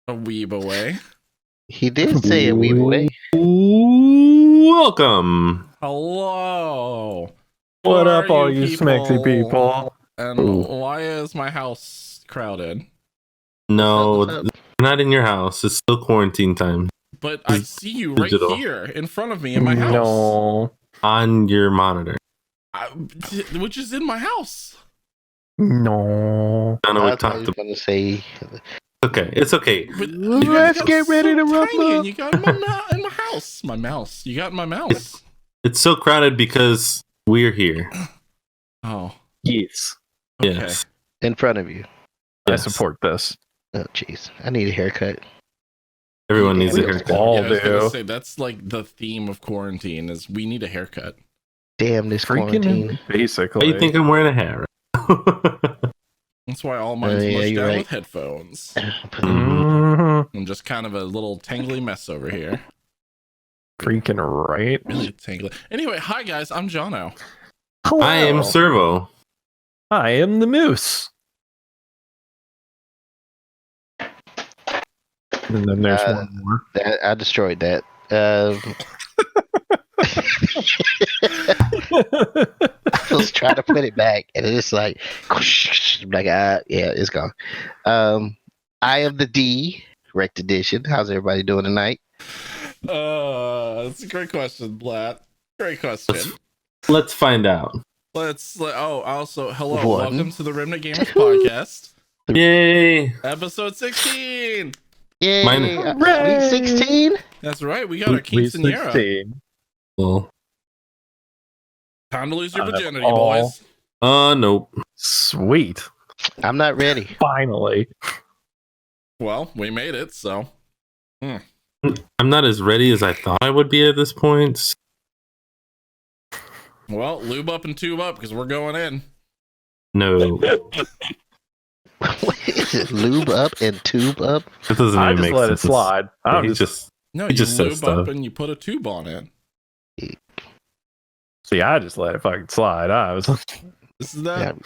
A weeb away. He did say a weeb away. Welcome. Hello. What Who up, are all you smexy people? And Ooh. why is my house crowded? No, What's up? not in your house. It's still quarantine time. But I see you right Digital. here in front of me in my house. No. On your monitor. Which is in my house. No. I know we That's what I talked was about. gonna say. Okay, it's okay. But Let's you got get ready to rumble. tiny and you got in my house. My mouse. You got in my mouse. It's so crowded because we're here. Oh. Yes. Okay. Yes. In front of you. I Yes. support this. Oh, jeez. I need a haircut. Everyone needs a We haircut. all I was gonna do. say that's like the theme of quarantine is we need a haircut. Damn this quarantine. Freaking basically. Why do you think I'm wearing a hat? Right? That's why all mine's yeah, mushed you're down right. with headphones. Mhm. I'm just kind of a little tangly mess over here. Freaking right. Really tangly. Anyway, hi guys, I'm Jono. Hello. I am Servo. I am the moose. And then there's one more. I destroyed that. I was trying to put it back, and it's like, yeah, it's gone. I am the D, Wrecked Edition. How's everybody doing tonight? That's a great question, Blatt. Great question. Let's find out. Also, hello, One, welcome to the Remnant Gamers podcast, Yay! episode 16. Yay! Mine- Sweet 16? That's right, we got our We quinceanera. 16. Well, Time to lose your Out of virginity, all- boys. nope. Sweet. I'm not ready. Finally. Well, we made it, so. I'm not as ready as I thought I would be at this point. Well, lube up and tube up because we're going in. No, What is it? Lube up and tube up? it doesn't I even just make let sense. it slide. Yeah, I'm he just, just No, He you just says lube stuff. up and you put a tube on it. see, I just let it fucking slide. I was like, Isn't that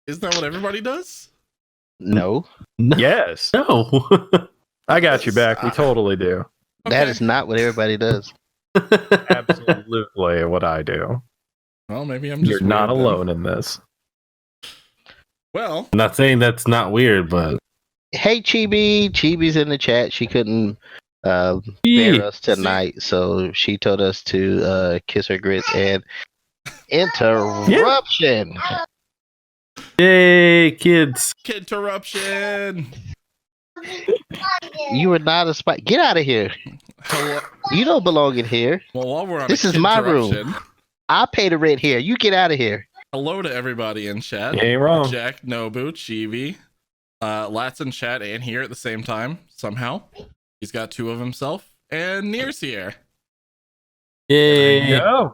what everybody does? No, yes. no. I got you back. We totally do. that Okay. is not what everybody does. Absolutely what I do. Well, maybe I'm just You're not weird then. alone in this. Well, I'm not saying that's not weird, but Hey, Chibi. Chibi's in the chat. She couldn't bear us tonight, so she told us to kiss her grits and interruption. yay, kids! interruption. You are not a spy. Get out of here. Hello. You don't belong in here. Well, while we're on This a is my room. interruption, I pay the rent here. You get out of here. hello to everybody in chat. You ain't wrong. Jack, Nobu, Chibi, Lat's in chat and here at the same time somehow. He's got two of himself, and Near's here. Yay! Go.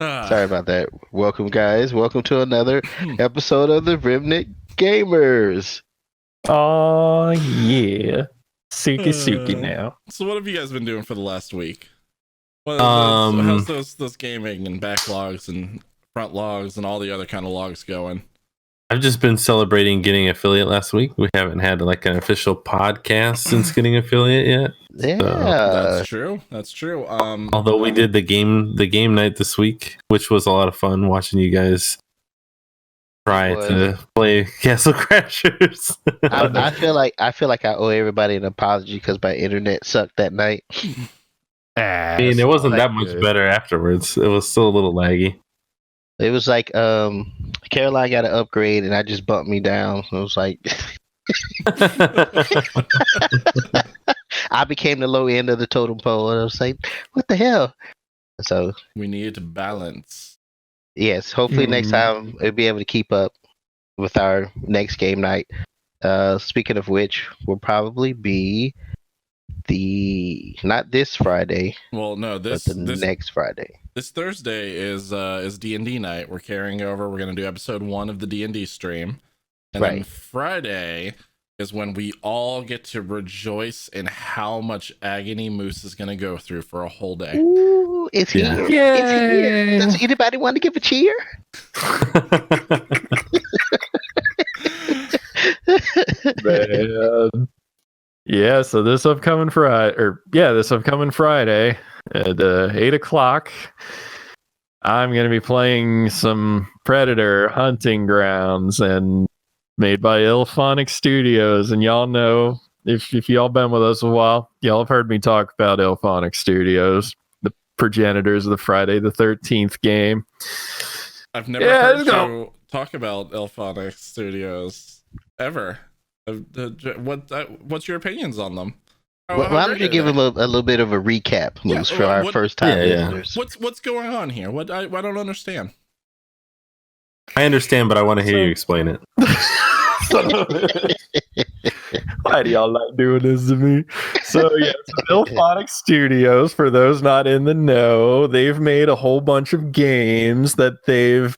Sorry about that. Welcome, guys. Welcome to another episode of the Remnant Gamers. Oh, yeah. Suki Suki Uh, now. So, what have you guys been doing for the last week? Um, How's those gaming and backlogs and front logs and all the other kind of logs going? I've just been celebrating getting affiliate last week. We haven't had like an official podcast since getting affiliate yet. Yeah. That's true. That's true. Although we did the game night this week, which was a lot of fun watching you guys try to play Castle Crashers. I feel like I owe everybody an apology because my internet sucked that night. I mean, it wasn't that much better afterwards. It was still a little laggy. It was like Caroline got an upgrade and I just bumped me down. So it was like I became the low end of the totem pole and I was like, what the hell? So we needed to balance. yes, hopefully next time we'll be able to keep up with our next game night. Speaking of which, will probably be not this Friday, Well, no, but this the next Friday. this Thursday is D&D night. We're carrying over. We're gonna do episode 1 of the D&D stream, and then Right. Friday is when we all get to rejoice in how much agony Moose is gonna go through for a whole day. Ooh, it's Yeah. here. It's here. Does anybody want to give a cheer? Man. Yeah, so this upcoming Friday at 8 o'clock, I'm going to be playing some Predator Hunting Grounds, and made by Ilphonic Studios. And y'all know, if y'all been with us a while, y'all have heard me talk about Ilphonic Studios, the progenitors of the Friday the 13th game. I've never heard you talk about Ilphonic Studios ever. What's your opinions on them? Why don't you give him a little bit of a recap, Moose, for our first time listeners? What's going on here? I don't understand. I understand, but I want to hear you explain it. Why do y'all like doing this to me? So yeah, Ilphonic Studios, for those not in the know, they've made a whole bunch of games that they've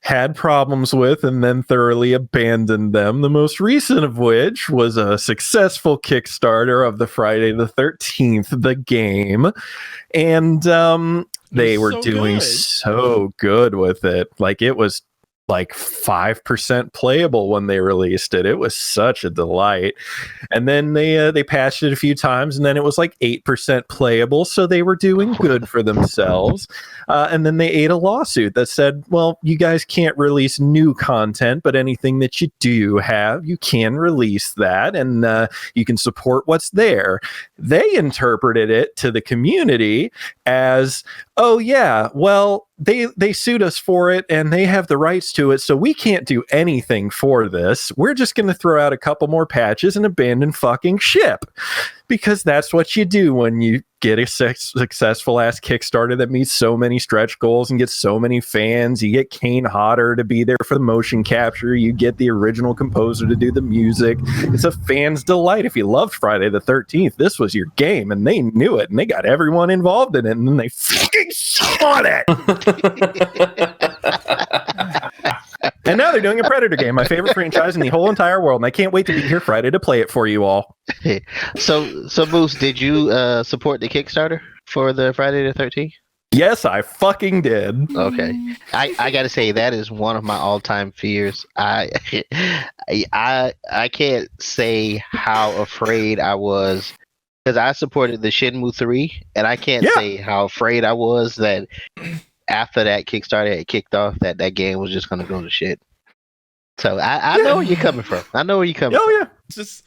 had problems with and then thoroughly abandoned them. The most recent of which was a successful Kickstarter of the Friday the 13th, the game. And they were doing so good with it. Like, it was like 5% playable when they released it. It was such a delight. And then they patched it a few times, and then it was like 8% playable, so they were doing good for themselves. And then they ate a lawsuit that said, well, you guys can't release new content, but anything that you do have, you can release that, and you can support what's there. They interpreted it to the community as, oh yeah, well, they sued us for it and they have the rights to it, so we can't do anything for this. We're just going to throw out a couple more patches and abandon fucking ship. Because that's what you do when you get a successful ass Kickstarter that meets so many stretch goals and gets so many fans. You get Kane Hodder to be there for the motion capture. You get the original composer to do the music. It's a fan's delight. If you loved Friday the 13th, this was your game, and they knew it, and they got everyone involved in it, and then they fucking shot it. And now they're doing a Predator game, my favorite franchise in the whole entire world, and I can't wait to be here Friday to play it for you all. So Moose, did you support the Kickstarter for the Friday the 13th? Yes, I fucking did. Okay, I gotta say that is one of my all-time fears. I can't say how afraid I was, because I supported the Shenmue 3, and I can't say how afraid I was that after that Kickstarter had kicked off, that game was just gonna go to shit. So I know where you're coming from. I know where you're coming from. Yeah. Just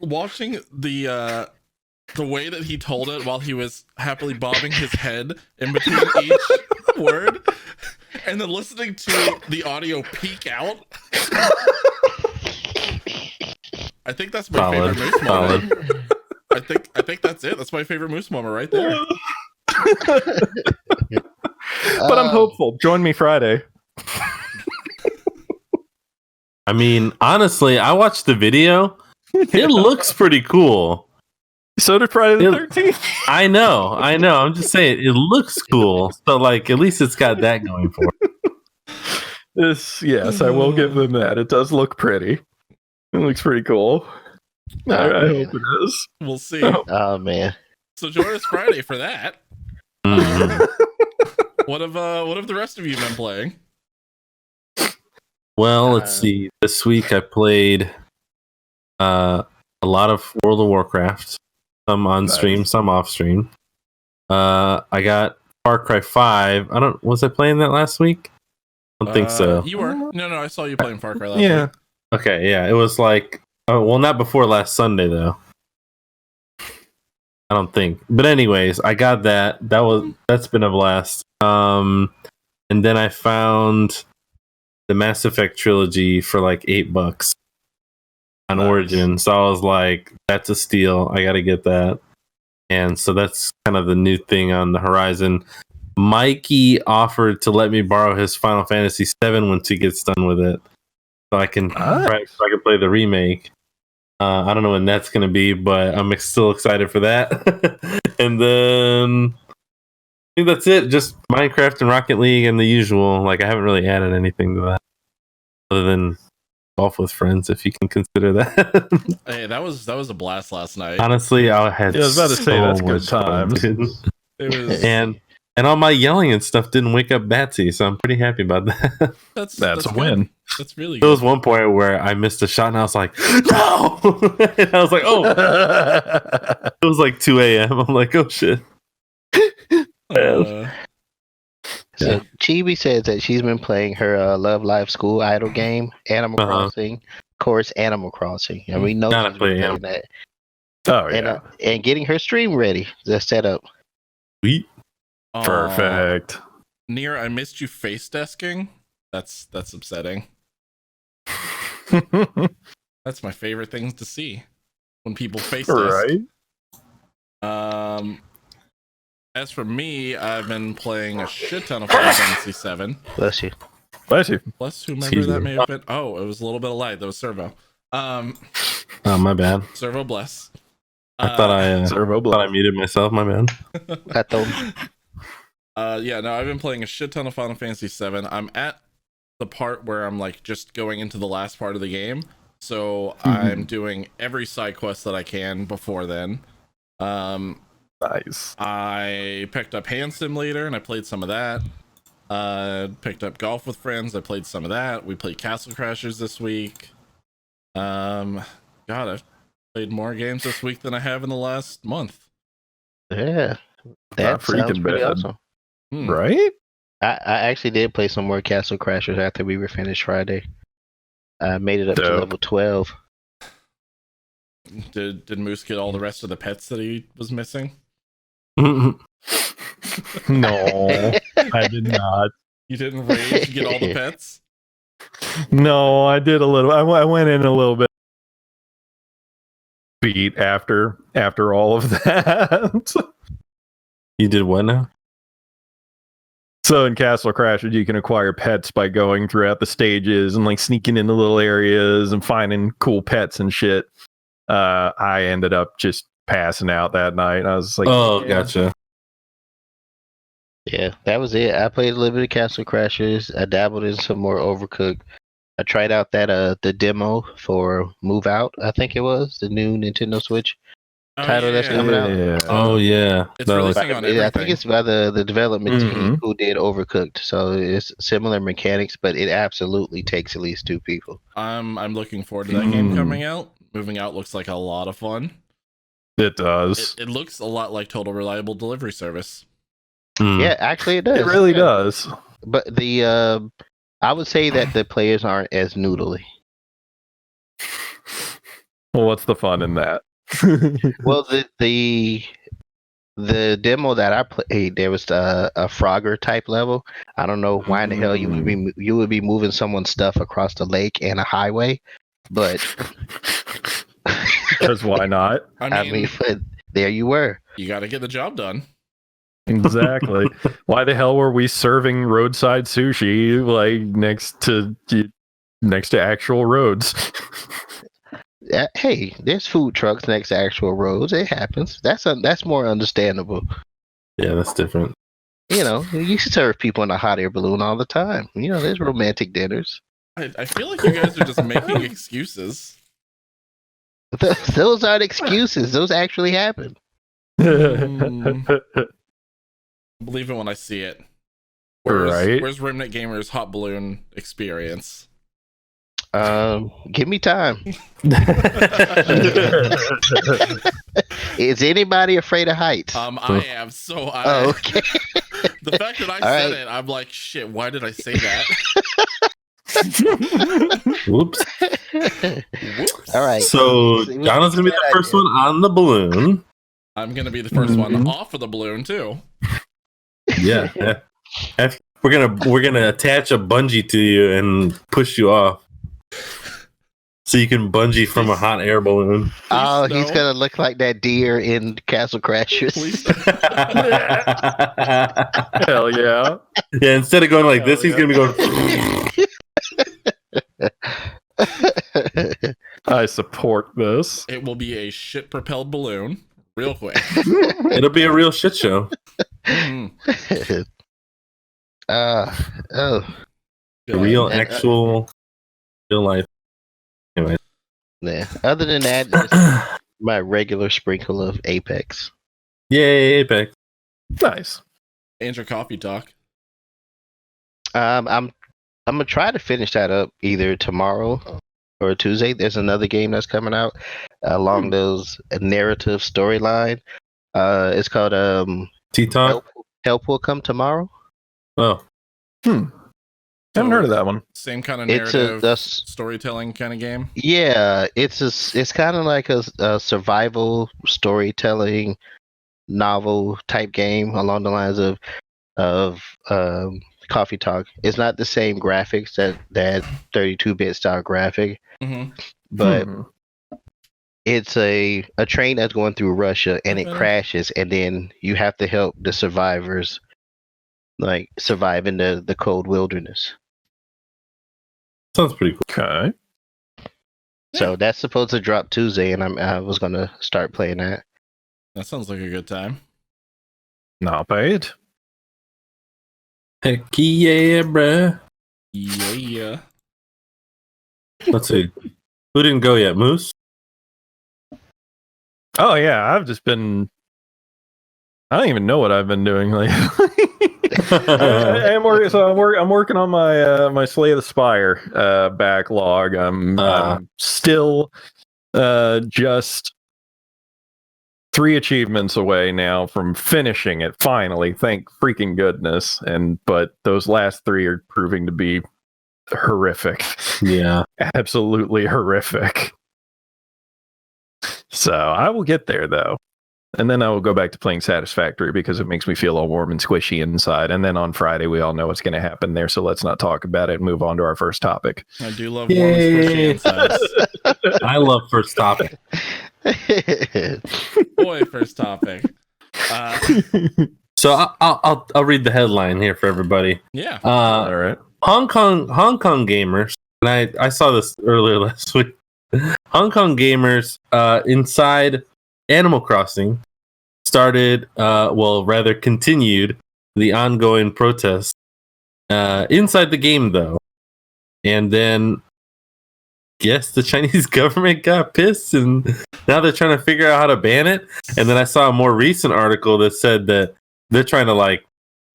watching the way that he told it while he was happily bobbing his head in between each word, and then listening to the audio peak out. I think that's my favorite Moose moment. I think that's it. That's my favorite Moose moment right there. But I'm hopeful. Join me Friday. I mean, honestly, I watched the video. It looks pretty cool. So did Friday the 13th. I know. I'm just saying, it looks cool. So, like, at least it's got that going for it. Yes, I will give them that. It does look pretty. It looks pretty cool. I hope it is. We'll see. Oh man! So join us Friday for that. What have the rest of you been playing? Well, let's see. This week I played a lot of World of Warcraft. Some on stream, some off stream. I got Far Cry 5. Was I playing that last week? I don't think so. You were. No, I saw you playing Far Cry last week. Okay, yeah. It was like, well, not before last Sunday though. I don't think. But anyways, I got that. That's been a blast. And then I found the Mass Effect trilogy for like $8 on Origin. So I was like, that's a steal. I got to get that. And so that's kind of the new thing on the horizon. Mikey offered to let me borrow his Final Fantasy VII once he gets done with it, so I can play the remake. I don't know when that's going to be, but I'm still excited for that. And then I think that's it. Just Minecraft and Rocket League and the usual. Like, I haven't really added anything to that other than golf with friends, if you can consider that. Hey, that was a blast last night. Honestly, I was about to say that's good times. It was, and And all my yelling and stuff didn't wake up Batsy, so I'm pretty happy about that. That's a good. win. That's really There good. was one point where I missed a shot and I was like, no! And I was like, oh, it was like 2 a.m. I'm like, oh shit. Uh, So Chibi says that she's been playing her Love Live School Idol game, Animal Crossing, of course, Animal Crossing. And we know Gotta she's play been Animal. playing that. Oh And, yeah, and getting her stream ready, the setup. Sweet. perfect. Nier, I missed you face desking. That's upsetting. That's my favorite things to see when people face desk. Right. As for me, I've been playing a shit ton of Final Fantasy VII. Bless you. Bless you. Plus, whomever Excuse that me. may have been. Oh, it was a little bit of light. That was Servo. Oh, my bad. Servo bless. I thought Servo I blood. muted myself. My bad. I told Yeah, no, I've been playing a shit ton of Final Fantasy VII. I'm at the part where I'm like just going into the last part of the game. So I'm doing every side quest that I can before then. Nice. I picked up Hand Simulator and I played some of that. Picked up Golf with Friends. I played some of that. We played Castle Crashers this week. God, I've played more games this week than I have in the last month. Yeah. Not That freaking sounds pretty bad. awesome. Right? I actually did play some more Castle Crashers after we were finished Friday. I made it up to Dope. level 12. Did Moose get all the rest of the pets that he was missing? No, I did not. You didn't rage to get all the pets? No, I did a little. I went in a little bit beat after all of that. You did what now? So in Castle Crashers, you can acquire pets by going throughout the stages and like sneaking into little areas and finding cool pets and shit. I ended up just passing out that night. I was like, Oh, yeah. gotcha. Yeah, that was it. I played a little bit of Castle Crashers. I dabbled in some more Overcooked. I tried out that the demo for Move Out, I think it was, the new Nintendo Switch title that's coming out. Yeah. Oh, yeah. It's That was- releasing on I think everything. it's by the development team Mhm. who did Overcooked. So it's similar mechanics, but it absolutely takes at least two people. I'm looking forward to that game Mm. coming out. Moving Out looks like a lot of fun. It does. It looks a lot like Total Reliable Delivery Service. Hmm. Yeah, actually it does. It really Yeah. does. But I would say that the players aren't as noodly. Well, what's the fun in that? Well, the demo that I played, there was a Frogger type level. I don't know why in the hell you would be moving someone's stuff across the lake and a highway, but Because why not? I mean, but there you were. you got to get the job done. Exactly. Why the hell were we serving roadside sushi like next to actual roads? Hey, there's food trucks next to actual roads. It happens. That's more understandable. Yeah, that's different. You know, you serve people in a hot air balloon all the time. You know, there's romantic dinners. I feel like you guys are just making excuses. Those aren't excuses. Those actually happen. Believe it when I see it. Right. Where's Remnant Gamer's hot balloon experience? Give me time. Is anybody afraid of heights? I am so. Oh, okay. The fact that I said it, I'm like, shit. Why did I say that? Whoops. Whoops. All right. So Donna's gonna be the first one on the balloon. I'm gonna be the first one off of the balloon too. Yeah. We're gonna attach a bungee to you and push you off, so you can bungee from a hot air balloon. Oh, Please he's no. gonna look like that deer in Castle Crashers. Please. Hell yeah. Yeah, instead of going like this, he's Hell gonna be going. I support this. It will be a shit propelled balloon, real quick. It'll be a real shit show. Mm. Oh, A real, actual, real life. Anyway. yeah. Other than that, it's my regular sprinkle of Apex. Yay, Apex. Nice. Andrew Coffee Talk. I'm gonna try to finish that up either tomorrow or Tuesday. There's another game that's coming out along those narrative storyline. It's called T-Talk? Help Will Come Tomorrow. Oh. Haven't heard of that one. Same kind of It's narrative storytelling kind of game. Yeah, it's kind of like a survival storytelling novel type game along the lines of Coffee Talk. It's not the same graphics that 32-bit style graphic, Mm-hmm. but it's a train that's going through Russia and it crashes, and then you have to help the survivors like survive in the cold wilderness. Sounds pretty cool. Okay. So that's supposed to drop Tuesday, and I was gonna start playing that. That sounds like a good time. Not bad. Heck yeah, bruh. Yeah. Let's see. Who didn't go yet? Moose? Oh yeah, I've just been. I don't even know what I've been doing lately. I'm working on my my Slay the Spire backlog. I'm still just 3 achievements away now from finishing it. Finally, thank freaking goodness. But those last 3 are proving to be horrific. Yeah, Absolutely horrific. So I will get there though. And then I will go back to playing Satisfactory because it makes me feel all warm and squishy inside. And then on Friday, we all know what's going to happen there. So let's not talk about it and move on to our first topic. I do love warm and squishy insides. I love first topic. Boy, first topic. So I'll read the headline here for everybody. Yeah. All right. Hong Kong gamers, and I saw this earlier last week. Hong Kong gamers inside Animal Crossing started, continued the ongoing protests inside the game, though. And then, yes, the Chinese government got pissed, and now they're trying to figure out how to ban it. And then I saw a more recent article that said that they're trying to, like,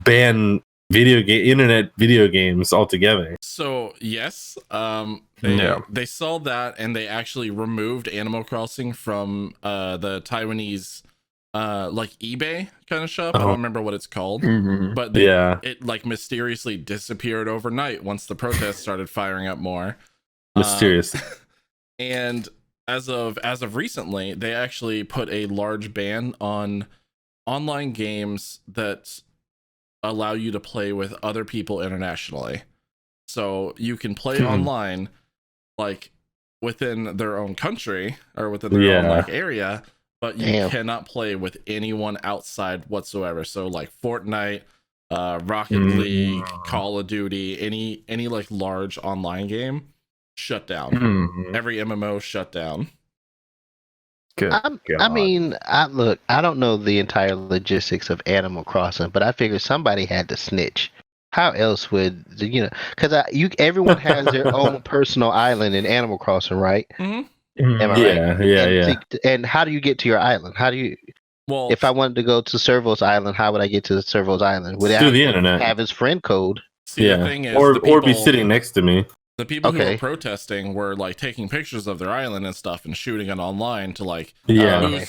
ban internet video games altogether. So, yes, they saw that, and they actually removed Animal Crossing from the Taiwanese like eBay kind of shop. I don't remember what it's called, but it like mysteriously disappeared overnight once the protests started firing up more. Mysterious. And as of recently, they actually put a large ban on online games that allow you to play with other people internationally. So you can play online like within their own country or within their own like area, but you cannot play with anyone outside whatsoever. So like Fortnite, Rocket League, Call of Duty, any like large online game shut down. Every MMO shut down. Good. I mean, look, I don't know the entire logistics of Animal Crossing, but I figured somebody had to snitch. How else would because everyone has their own personal island in Animal Crossing, right? Mm-hmm. Am I right? Yeah. And how do you get to your island? How do you? Well, if I wanted to go to Servo's island, how would I get to Servo's island? Would through the internet? Have his friend code? See, the thing is, or be sitting next to me. The people who were protesting were like taking pictures of their island and stuff and shooting it online to like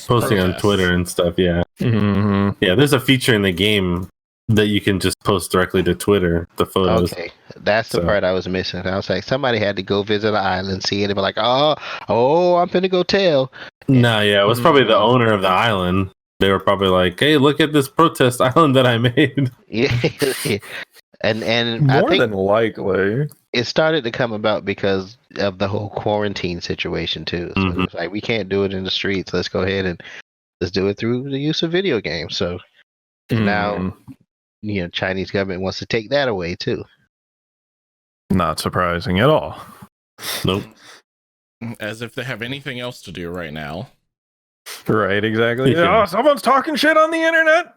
posting on Twitter and stuff. Yeah, yeah. There's a feature in the game that you can just post directly to Twitter the photos. Okay, that's the part I was missing. I was like, somebody had to go visit an island, see it, and be like, oh, I'm finna go tell. No, yeah, it was probably the owner of the island. They were probably like, hey, look at this protest island that I made. Yeah. And more I think than likely it started to come about because of the whole quarantine situation too. So it's like, we can't do it in the streets. Let's go ahead and let's do it through the use of video games. So now, Chinese government wants to take that away too. Not surprising at all. Nope. As if they have anything else to do right now. Right, exactly. Yeah. Oh, someone's talking shit on the internet.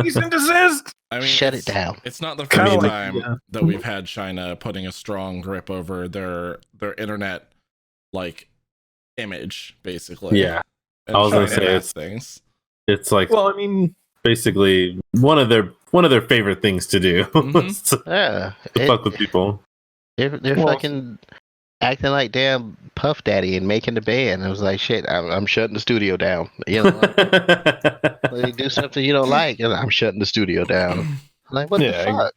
Cease and desist. I mean, shut it down. It's not the first time that we've had China putting a strong grip over their internet like image, basically. Yeah, and I was gonna say things. It's like, well, I mean, basically one of their one of their favorite things to do. Mhm. Yeah, to fuck with people. they're Well, fucking acting like damn Puff Daddy and making the band. I was like, shit, I'm shutting the studio down. You know, like, they do something you don't like, and I'm shutting the studio down. Like, what the Yeah, fuck?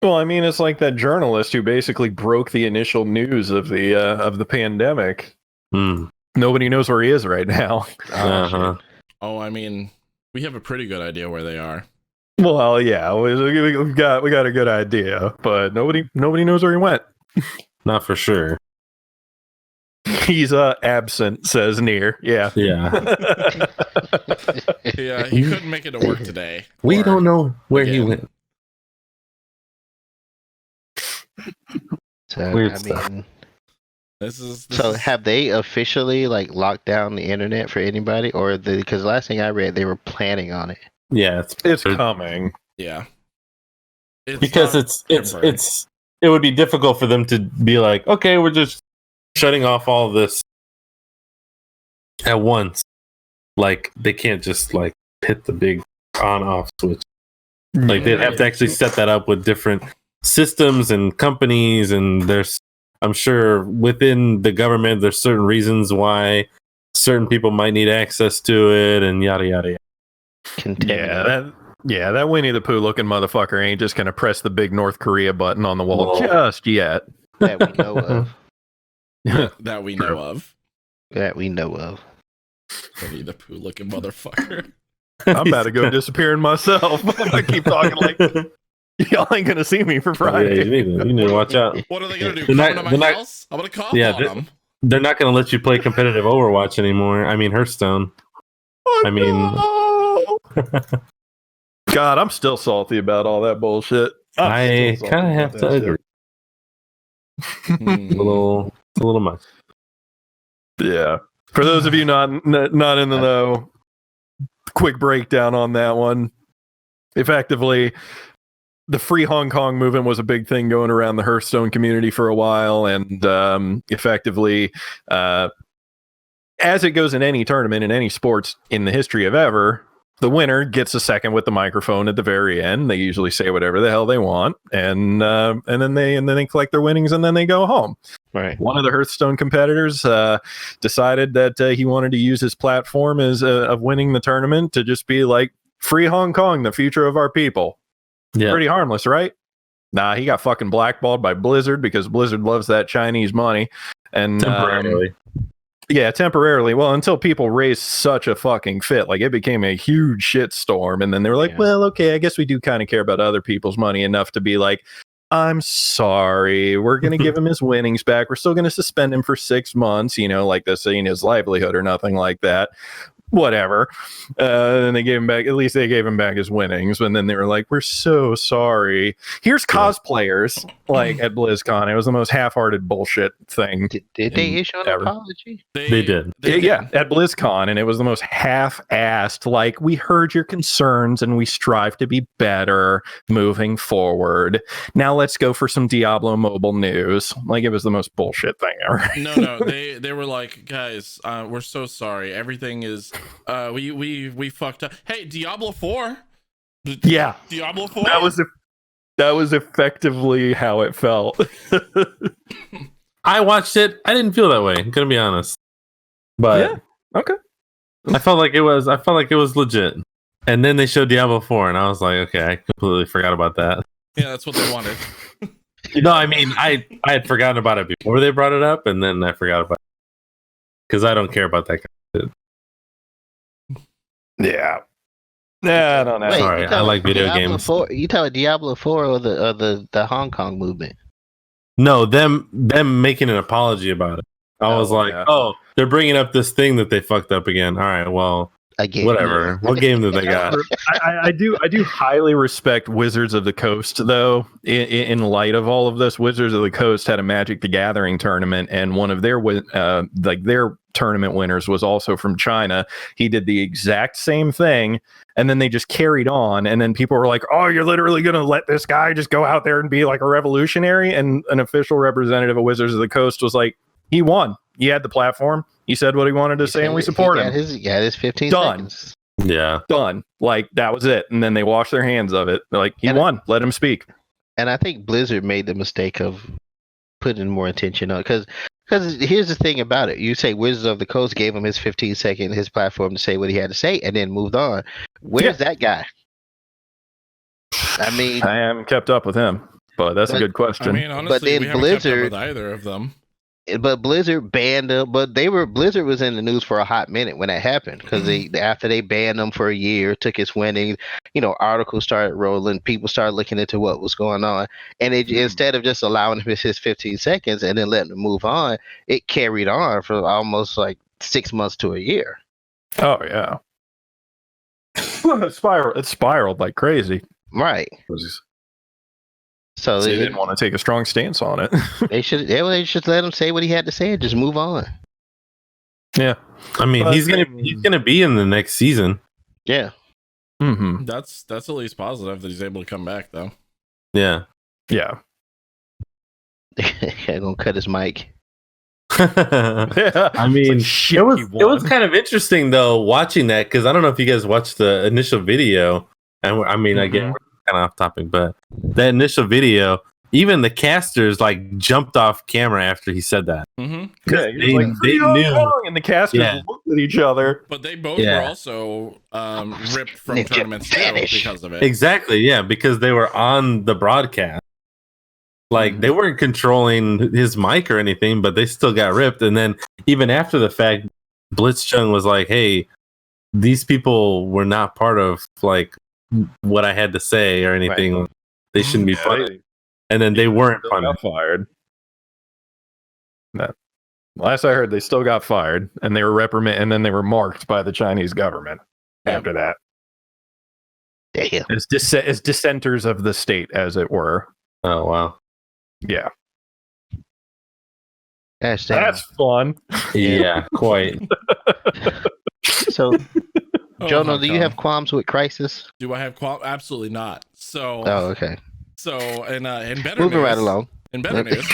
well, I mean, it's like that journalist who basically broke the initial news of the pandemic. Hmm. Nobody knows where he is right now. Oh, Uh-huh. shit. Oh, I mean, we have a pretty good idea where they are. Well, yeah, we got a good idea, but nobody knows where he went. Not for sure. He's absent, says Near. Yeah. Yeah. Yeah, he couldn't make it to work today. We Or- don't know where he again. went. So, Weird I stuff. mean, This so is- have they officially like locked down the internet for anybody, or because last thing I read, they were planning on it. Yeah, It's coming. yeah. because not it's confirmed. it would be difficult for them to be like, okay, we're just shutting off all of this at once. Like they can't just like hit the big on off switch. Like they'd have to actually set that up with different systems and companies, and there's, I'm sure within the government there's certain reasons why certain people might need access to it, and yada yada yada. Contaminate. That Winnie the Pooh looking motherfucker ain't just gonna press the big North Korea button on the wall Well. just yet. that we know of. that we True. know of. That we know of. Winnie the Pooh looking motherfucker. I'm about to go disappearing myself. I'm gonna keep talking like y'all ain't gonna see me for Yeah, Friday. you need to watch out. What are they gonna do? They're Come not- to they're my not- house? I'm gonna call Yeah, on them. They're not going to let you play competitive Overwatch anymore. I mean, Hearthstone. I mean, no. God, I'm still salty about all that bullshit. I kind of have to agree. Hmm. It's a little much. Yeah. For those of you not in the know, quick breakdown on that one. Effectively, the Free Hong Kong movement was a big thing going around the Hearthstone community for a while, and effectively, as it goes in any tournament in any sports in the history of ever, the winner gets a second with the microphone at the very end. They usually say whatever the hell they want, and then they collect their winnings, and then they go home. Right. One of the Hearthstone competitors decided that he wanted to use his platform as of winning the tournament to just be like, "Free Hong Kong, the future of our people." Yeah. Pretty harmless, right? Nah, he got fucking blackballed by Blizzard because Blizzard loves that Chinese money. And Temporarily. yeah, temporarily. Well, until people raised such a fucking fit. Like it became a huge shitstorm. And then they were like, Yeah. well, okay, I guess we do kind of care about other people's money enough to be like, I'm sorry, we're going to give him his winnings back. We're still going to suspend him for 6 months, like this ain't his livelihood or nothing like that. Whatever. And they gave him back, at least they gave him back his winnings. And then they were like, we're so sorry. Here's cosplayers like at BlizzCon. It was the most half-hearted bullshit thing. Did they issue an ever. apology? They did. Yeah, at BlizzCon, and it was the most half-assed. Like, we heard your concerns, and we strive to be better moving forward. Now let's go for some Diablo mobile news. Like, it was the most bullshit thing ever. No, they were like, guys, we're so sorry. Everything is, we fucked up. Hey, Diablo 4. Yeah, Diablo 4. that was effectively how it felt. I watched it. I didn't feel that way. I'm gonna be honest. But Yeah, okay. I felt like it was legit. And then they showed Diablo 4, and I was like, okay, I completely forgot about that. Yeah, that's what they wanted. No, I mean, I had forgotten about it before they brought it up, and then I forgot about it because I don't care about that kind of shit. Yeah. Nah, I don't know. Wait, Sorry, you I talking like video Diablo games. 4, you talking Diablo 4 or the Hong Kong movement? No, them making an apology about it. I was like, yeah. oh, they're bringing up this thing that they fucked up again. All right, well, Again, whatever. What game did they got? I do highly respect Wizards of the Coast, though. In light of all of this, Wizards of the Coast had a Magic the Gathering tournament, and one of their their tournament winners was also from China. He did the exact same thing, and then they just carried on. And then people were like, "Oh, you're literally going to let this guy just go out there and be like a revolutionary?" And an official representative of Wizards of the Coast was like, "He won. He had the platform. He said what he wanted to say, and we support him." He got his 15 Done. seconds. Yeah. Done. Like that was it. And then they wash their hands of it. They're like, he And- won. Let him speak. And I think Blizzard made the mistake of putting more attention on because here's the thing about it. You say Wizards of the Coast gave him his 15-second his platform to say what he had to say and then moved on. Where's that guy? I mean, I haven't kept up with him, but that's a good question. I mean, honestly, then we haven't kept up with either of them. but Blizzard banned them. But Blizzard was in the news for a hot minute when that happened because after they banned them for a year, took his winnings, articles started rolling, people started looking into what was going on, and instead of just allowing him his 15 seconds and then letting him move on, it carried on for almost like 6 months to a year. Oh yeah. It spiraled like crazy. Right. So They didn't want to take a strong stance on it. they should let him say what he had to say and just move on. Yeah. I mean, he's gonna be in the next season. Yeah. Mm-hmm. That's at least positive that he's able to come back, though. Yeah. Yeah. They're gonna cut his mic. Yeah. I mean, Like, shit, it was he won. kind of interesting though watching that because I don't know if you guys watched the initial video, and I mean, again, we're kind of off topic, but that initial video, even the casters like jumped off camera after he said that. Mm-hmm. Yeah, They they knew. and the casters looked at each other. But they both were also ripped from Ninja tournaments too vanish. because of it. Exactly, yeah, because they were on the broadcast. Like they weren't controlling his mic or anything, but they still got ripped. And then even after the fact, Blitzchung was like, "Hey, these people were not part of like what I had to say or anything. Right. They shouldn't be punished." And then they weren't Still punished. got fired. No. Last I heard, they still got fired, and they were reprimanded, and then they were marked by the Chinese government after that, Damn. as dissenters of the state, as it were. Oh wow. Yeah, That's fun. Yeah, quite. so. Jonah, do you have qualms with Crysis? Do I have Absolutely not. So, Oh, okay. in better Moving news, right along. In better news,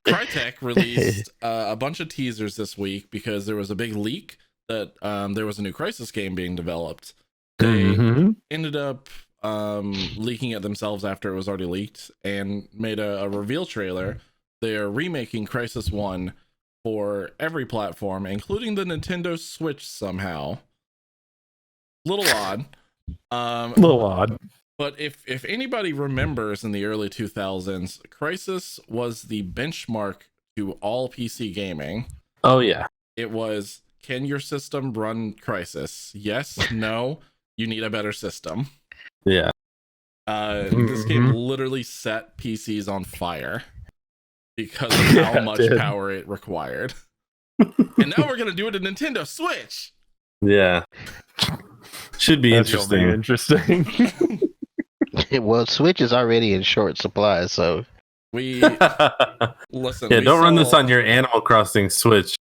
Crytek released a bunch of teasers this week because there was a big leak that there was a new Crysis game being developed. They ended up leaking it themselves after it was already leaked and made a reveal trailer. They are remaking Crysis 1 for every platform, including the Nintendo Switch somehow. Little odd. Little odd. But if anybody remembers in the early 2000s, Crysis was the benchmark to all PC gaming. Oh yeah. It was, can your system run Crysis? Yes, no, you need a better system. Yeah. This game literally set PCs on fire because of how much power it required. And now we're going to do it in Nintendo Switch. Yeah. Should be That's interesting. Interesting. Well, Switch is already in short supply, so We listen. Yeah, we don't run saw- this on your Animal Crossing Switch.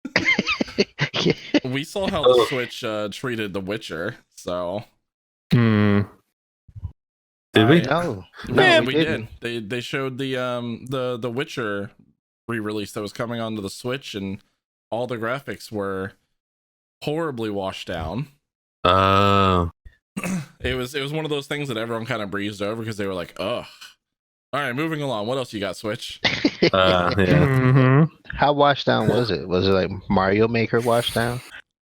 We saw how the Switch treated The Witcher, so Did we? no, no, we didn't. did. They showed the Witcher re-release that was coming onto the Switch, and all the graphics were horribly washed down. Oh. It was one of those things that everyone kind of breezed over because they were like, ugh. All right, moving along. What else you got, Switch? Yeah. How washed down was it? Was it like Mario Maker washed down,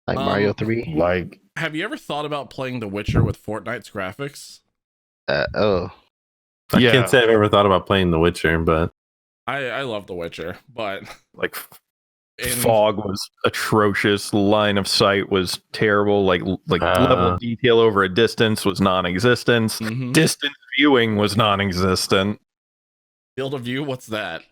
like Mario 3? Like, Have you ever thought about playing The Witcher with Fortnite's graphics? Oh, I can't say I've ever thought about playing The Witcher, but I love The Witcher, but like fog was atrocious. Line of sight was terrible. Like level of detail over a distance was non-existent. Mhm. Distance viewing was non-existent. Field of View, what's that?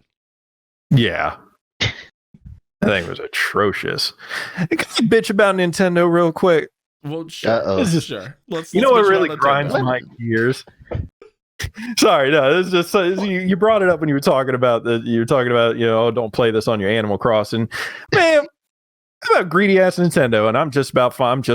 Yeah. I think it was atrocious. Can I bitch about Nintendo real quick? Well, sure. Uh-oh. Sure. Let's You know what bitch really about grinds Nintendo. my gears? Sorry, no, it's just you brought it up when you were talking about oh, don't play this on your Animal Crossing. Man, about greedy ass Nintendo, and I'm just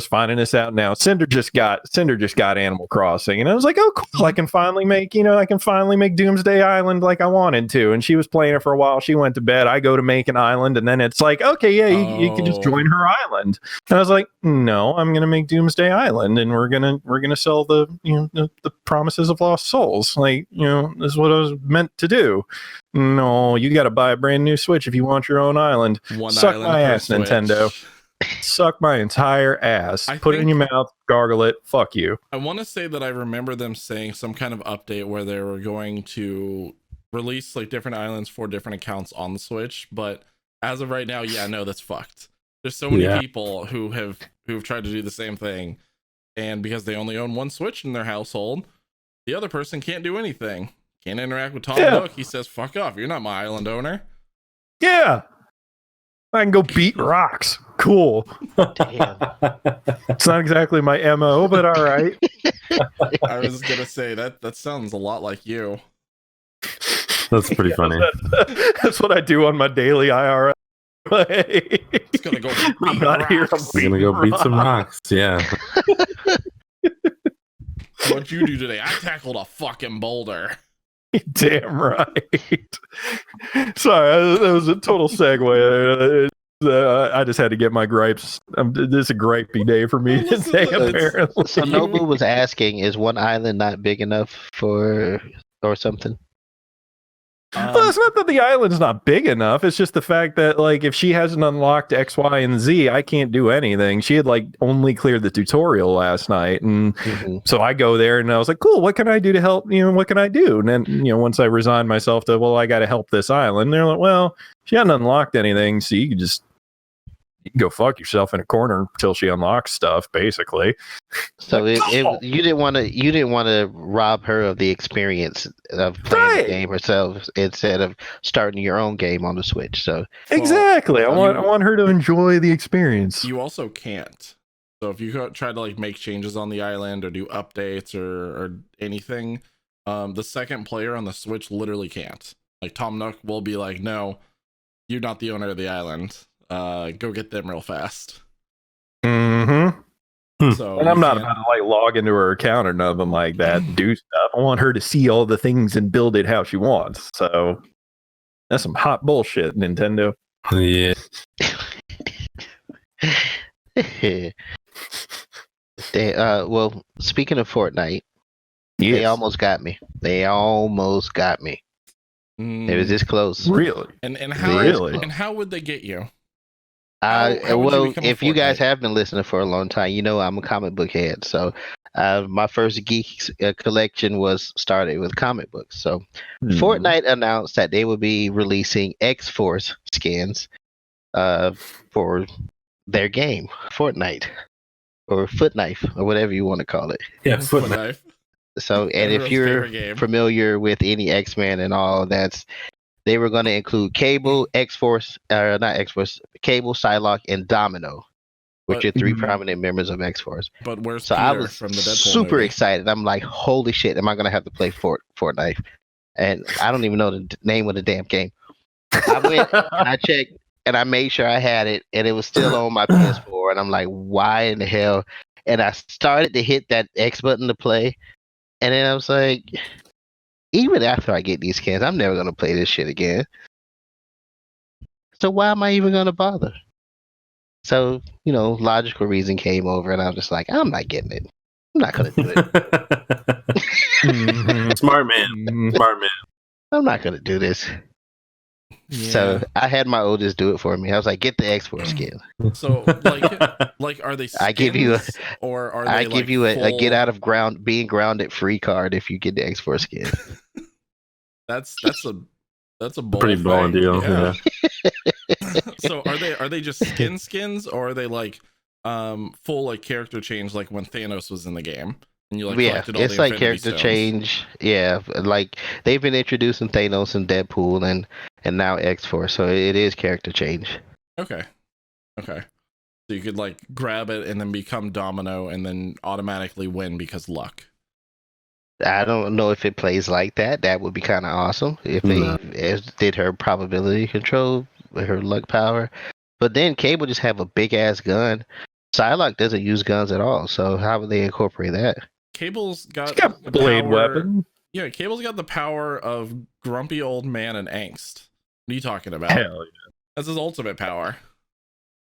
finding this out now. Cinder just got Animal Crossing, and I was like, oh cool, I can finally make Doomsday Island like I wanted to. And she was playing it for a while. She went to bed. I go to make an island, and then it's like, okay, yeah, you can just join her island. And I was like, no, I'm gonna make Doomsday Island, and we're gonna sell the the Promises of Lost Souls. Like, this is what I was meant to do. No, you got to buy a brand new Switch if you want your own island. Suck my ass, Nintendo. Suck my entire ass. Put it in your mouth, gargle it. Fuck you. I want to say that I remember them saying some kind of update where they were going to release like different islands for different accounts on the Switch, but as of right now, yeah, no, that's fucked. There's so many people who've tried to do the same thing, and because they only own one Switch in their household, the other person can't do anything. Can't interact with Tom Nook. He says, fuck off. You're not my island owner. Yeah. I can go beat rocks. Cool. Damn. It's not exactly my MO, but all right. I was going to say, that sounds a lot like you. That's pretty funny. That's what I do on my daily IRL. It's going to go I'm not here. We're going to go beat some rocks. Yeah. What'd you do today? I tackled a fucking boulder. Damn right. Sorry, that was a total segue. I just had to get my gripes. This is a gripey day for me today, apparently. So Nobu was asking, is one island not big enough or something? Well, it's not that the island's not big enough. It's just the fact that, like, if she hasn't unlocked X, Y, and Z, I can't do anything. She had, like, only cleared the tutorial last night. And so I go there and I was like, cool, what can I do to help? What can I do? And then, once I resigned myself to, well, I got to help this island, they're like, well, she hadn't unlocked anything. So you can go fuck yourself in a corner until she unlocks stuff, basically. So you didn't want to rob her of the experience of playing the game herself instead of starting your own game on the Switch. So exactly, I want her to enjoy the experience. You also can't. So if you try to like make changes on the island or do updates or anything, the second player on the Switch literally can't. Like Tom Nook will be like, no, you're not the owner of the island. Go get them real fast. So, and I'm not about to like log into her account or nothing like that and do stuff. I want her to see all the things and build it how she wants. So that's some hot bullshit, Nintendo. Yeah. Well, speaking of Fortnite, they almost got me. It was this close. Really? And how would they get you? Well, if you guys have been listening for a long time, I'm a comic book head. So my first geek collection was started with comic books. So Fortnite announced that they would be releasing X-Force skins for their game, Fortnite, or Foot Knife, or whatever you want to call it. Yeah, Foot Knife. So, and if you're familiar with any X-Men and all, they were going to include Cable, X-Force, not X-Force, Cable, Psylocke, and Domino, which are three prominent members of X-Force. But where's so Peter I was from the Deadpool super movie? excited. I'm like, holy shit, am I going to have to play Fortnite? And I don't even know the name of the damn game. I went and I checked and I made sure I had it, and it was still on my PS4. And I'm like, why in the hell? And I started to hit that X button to play, and then I was like, even after I get these skins, I'm never gonna play this shit again. So why am I even gonna bother? So, logical reason came over, and I'm just like, I'm not getting it. I'm not gonna do it. Smart man. I'm not gonna do this. Yeah. So I had my oldest do it for me. I was like, get the X-Force skin. So like are they skins, I give you a get out of being grounded free card if you get the X-Force skin. That's a bold pretty bold deal. Yeah. So are they just skins, or are they like full like character change like when Thanos was in the game? And you collected all it's the like Infinity character Stones. change. Yeah, like they've been introducing Thanos and Deadpool and now X-Force, so it is character change. Okay. So you could like grab it and then become Domino and then automatically win because luck. I don't know if it plays like that. That would be kind of awesome if they did her probability control with her luck power. But then Cable just have a big ass gun. Psylocke doesn't use guns at all, so how would they incorporate that? Cable's got, He's got the blade power- weapon. Yeah, Cable's got the power of grumpy old man and angst. What are you talking about? Hell That's his ultimate power.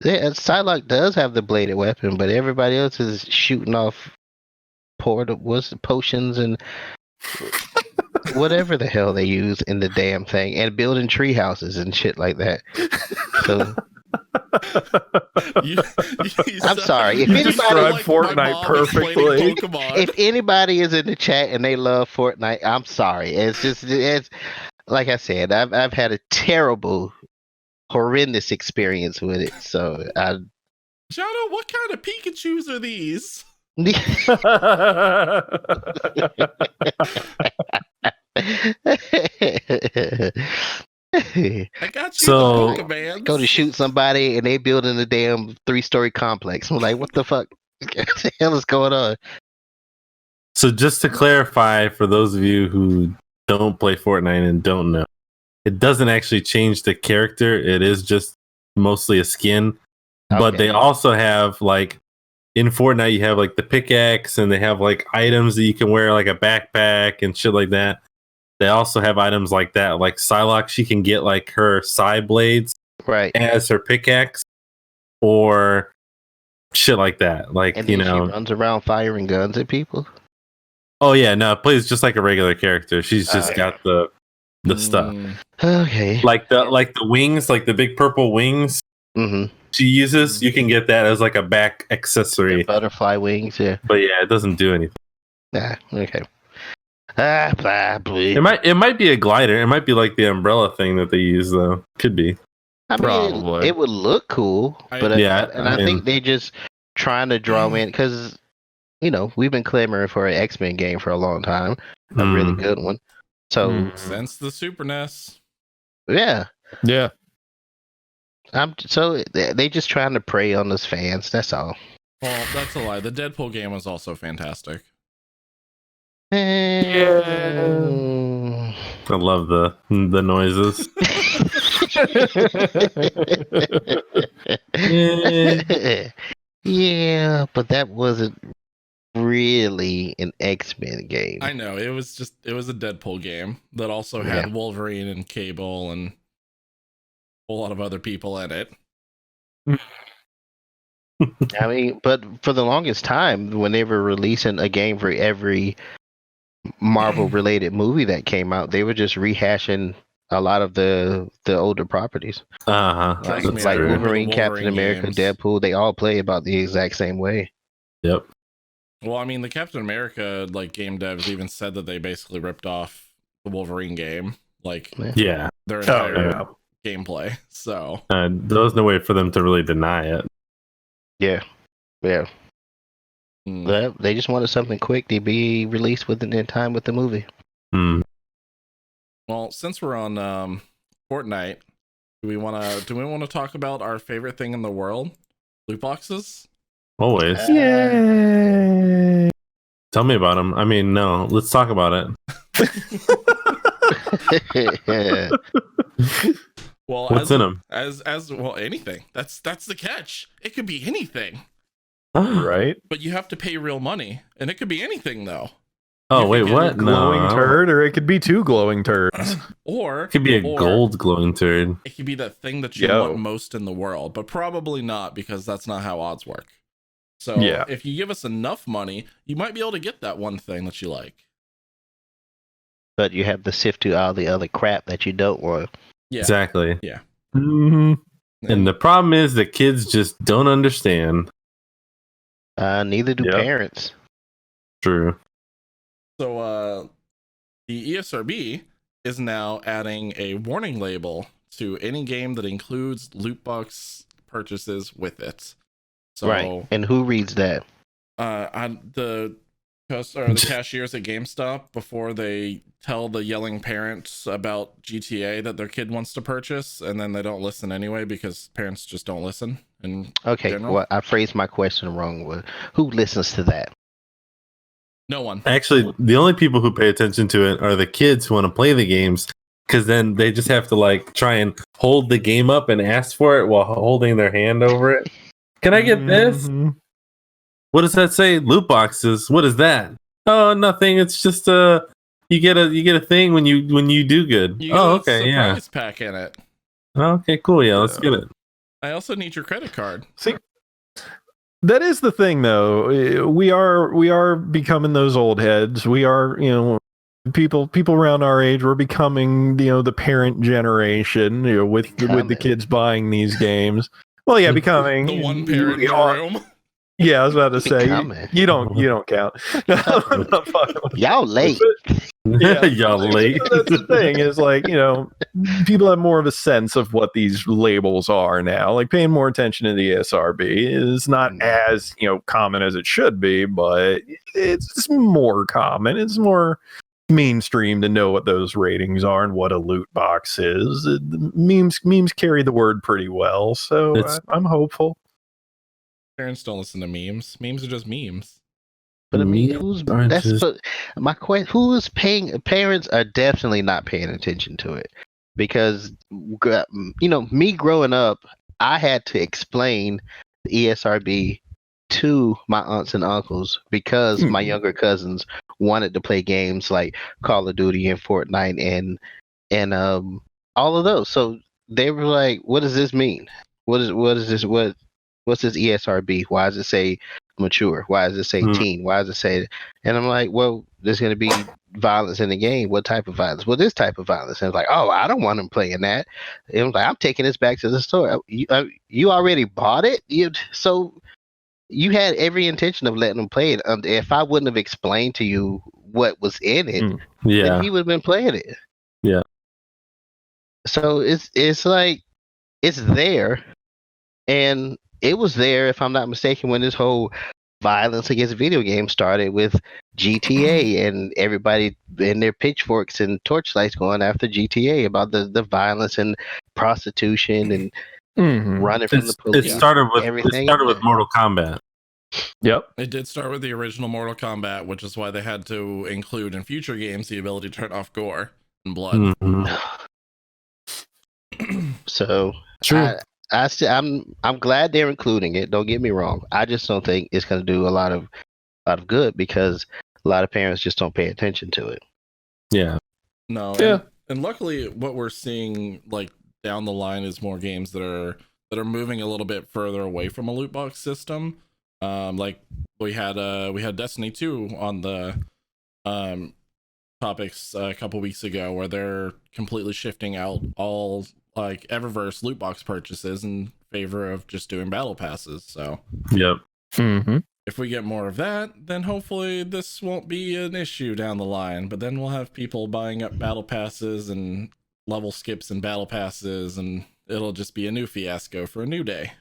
Yeah, Psylocke does have the bladed weapon, but everybody else is shooting off potions and whatever the hell they use in the damn thing, and building tree houses and shit like that. So I'm sorry. If you anybody sound described like Fortnite my mom explaining perfectly. Pokemon. if anybody is in the chat and they love Fortnite, I'm sorry. It's like I said, I've had a terrible, horrendous experience with it. So I Jono, what kind of Pikachus are these? I got you So- the Pokemans. go to shoot somebody and they building a damn 3-story complex. I'm like, what the fuck? What the hell is going on? So just to clarify, for those of you who don't play Fortnite and don't know, it doesn't actually change the character. It is just mostly a skin. But Okay. they also have like in Fortnite, you have like the pickaxe, and they have like items that you can wear, like a backpack and shit like that. They also have items like that, like Psylocke. She can get like her side blades Right. as her pickaxe, or shit like that. Like And you then know, she runs around firing guns at people. oh yeah, no, it plays just like a regular character. She's just Okay. got the stuff, Okay. like the wings, like the big purple wings Mm-hmm. she uses. You can get that as like a back accessory, Butterfly wings. Yeah. but yeah, it doesn't do anything. Ah, okay. Ah, blah, blah. It might be a glider. It might be like the umbrella thing that they use, though. Could be. I mean, Probably. it would look cool, but Yeah, I think they just trying to draw in because we've been clamoring for an X-Men game for a long time, a really good one. So Since the Super NES. yeah, Yeah. so they just trying to prey on those fans. That's all. Well, that's a lie. The Deadpool game was also fantastic. Yeah. I love the noises. Yeah, but that wasn't really an X-Men game. I know, it was a Deadpool game that also had Wolverine and Cable and a whole lot of other people in it. I mean, but for the longest time, when they were releasing a game for every Marvel-related movie that came out, they were just rehashing a lot of the older properties. Trust me, I Like remember the Wolverine, Captain Wolverine America, games. Deadpool, they all play about the exact same way. Yep. Well, I mean, the Captain America game devs even said that they basically ripped off the Wolverine game, like Yeah. their entire yeah. gameplay. So There was no way for them to really deny it. Yeah. mm. But they just wanted something quick to be released within time with the movie. Hmm. Well, since we're on Fortnite, do we want to talk about our favorite thing in the world, loot boxes? Always. Yay. Tell me about them. I mean, no. Let's talk about it. Well, What's in them? As well, anything. That's the catch. It could be anything, Right? but you have to pay real money, and it could be anything though. Oh You wait, could get what? Glowing No. turd, or it could be two glowing turds. Or It could be a or gold glowing turd. It could be that thing that you Yo. want most in the world, but probably not because that's not how odds work. So Yeah. if you give us enough money, you might be able to get that one thing that you like. But you have to sift through all the other crap that you don't want. Yeah. Exactly. Mhm. And the problem is that kids just don't understand. Neither do Yep. parents. So True. the ESRB is now adding a warning label to any game that includes loot box purchases with it. So Right. And who reads that? the cashiers at GameStop, before they tell the yelling parents about GTA that their kid wants to purchase, and then they don't listen anyway because parents just don't listen. And Okay, General? well, I phrased my question wrong. Who listens to that? no one. Actually, the only people who pay attention to it are the kids who want to play the games because then they just have to like try and hold the game up and ask for it while holding their hand over it. Can I get this? Mhm. What does that say? Loot boxes. What is that? Oh, nothing. It's just you get a thing when you do good. You get Oh, a okay, yeah. surprise pack in it. Okay, cool. Yeah, let's get it. I also need your credit card. See, that is the thing, though. We are becoming those old heads. We are, people around our age. We're becoming, the parent generation. With the kids buying these games. Well, yeah, becoming The one parent in the room. Yeah, I was about to say Becoming. you don't count. I'm not fucking with you. Y'all late. Yeah. Y'all late. That's the thing is like, people have more of a sense of what these labels are now. Like paying more attention to the ESRB is not as, common as it should be, but it's more common. It's more mainstream to know what those ratings are and what a loot box is. Memes carry the word pretty well, so I'm hopeful. Parents don't listen to memes. Memes are just memes. But I mean, who's paying? Parents are definitely not paying attention to it because, me growing up, I had to explain the ESRB to my aunts and uncles because my younger cousins wanted to play games like Call of Duty and Fortnite and all of those. So they were like, "What does this mean? What is this? What's this ESRB? Why does it say mature? Why does it say teen? Why does it say?" And I'm like, "Well, there's going to be violence in the game. What type of violence? Well, this type of violence." And it's like, "Oh, I don't want them playing that." And I'm like, "I'm taking this back to the store. You already bought it, so you had every intention of letting them play it. If I wouldn't have explained to you what was in it, then he would have been playing it." Yeah. So it's like it's there, and it was there, if I'm not mistaken, when this whole violence against video games started with GTA and everybody in their pitchforks and torchlights going after GTA about the violence and prostitution and running from the police. It started with Mortal Kombat. Yep. It did start with the original Mortal Kombat, which is why they had to include in future games the ability to turn off gore and blood. So True. I'm glad they're including it. Don't get me wrong. I just don't think it's going to do a lot of good because a lot of parents just don't pay attention to it. Yeah. No. Yeah. And luckily, what we're seeing like down the line is more games that are moving a little bit further away from a loot box system. Like we had Destiny 2 on the topics a couple weeks ago, where they're completely shifting out all like Eververse loot box purchases in favor of just doing battle passes. So Yep. if we get more of that, then hopefully this won't be an issue down the line. But then we'll have people buying up battle passes and level skips and battle passes, and it'll just be a new fiasco for a new day.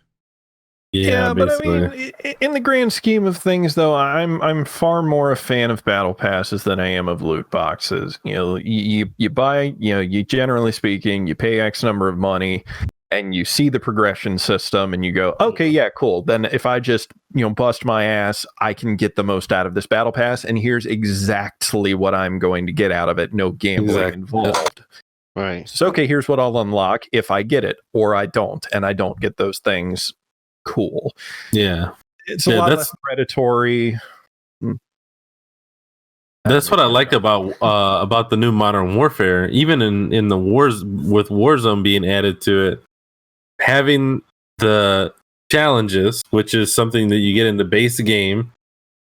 Yeah, but I mean, in the grand scheme of things, though, I'm far more a fan of battle passes than I am of loot boxes. You buy, you generally speaking, you pay X number of money, and you see the progression system, and you go, okay, yeah, cool. Then if I just bust my ass, I can get the most out of this battle pass, and here's exactly what I'm going to get out of it. No gambling involved. Right. So okay, here's what I'll unlock if I get it, or I don't, and I don't get those things. Cool. Yeah. It's a lot less predatory. That's what I like about the new Modern Warfare. Even in the wars, with Warzone being added to it, having the challenges, which is something that you get in the base game,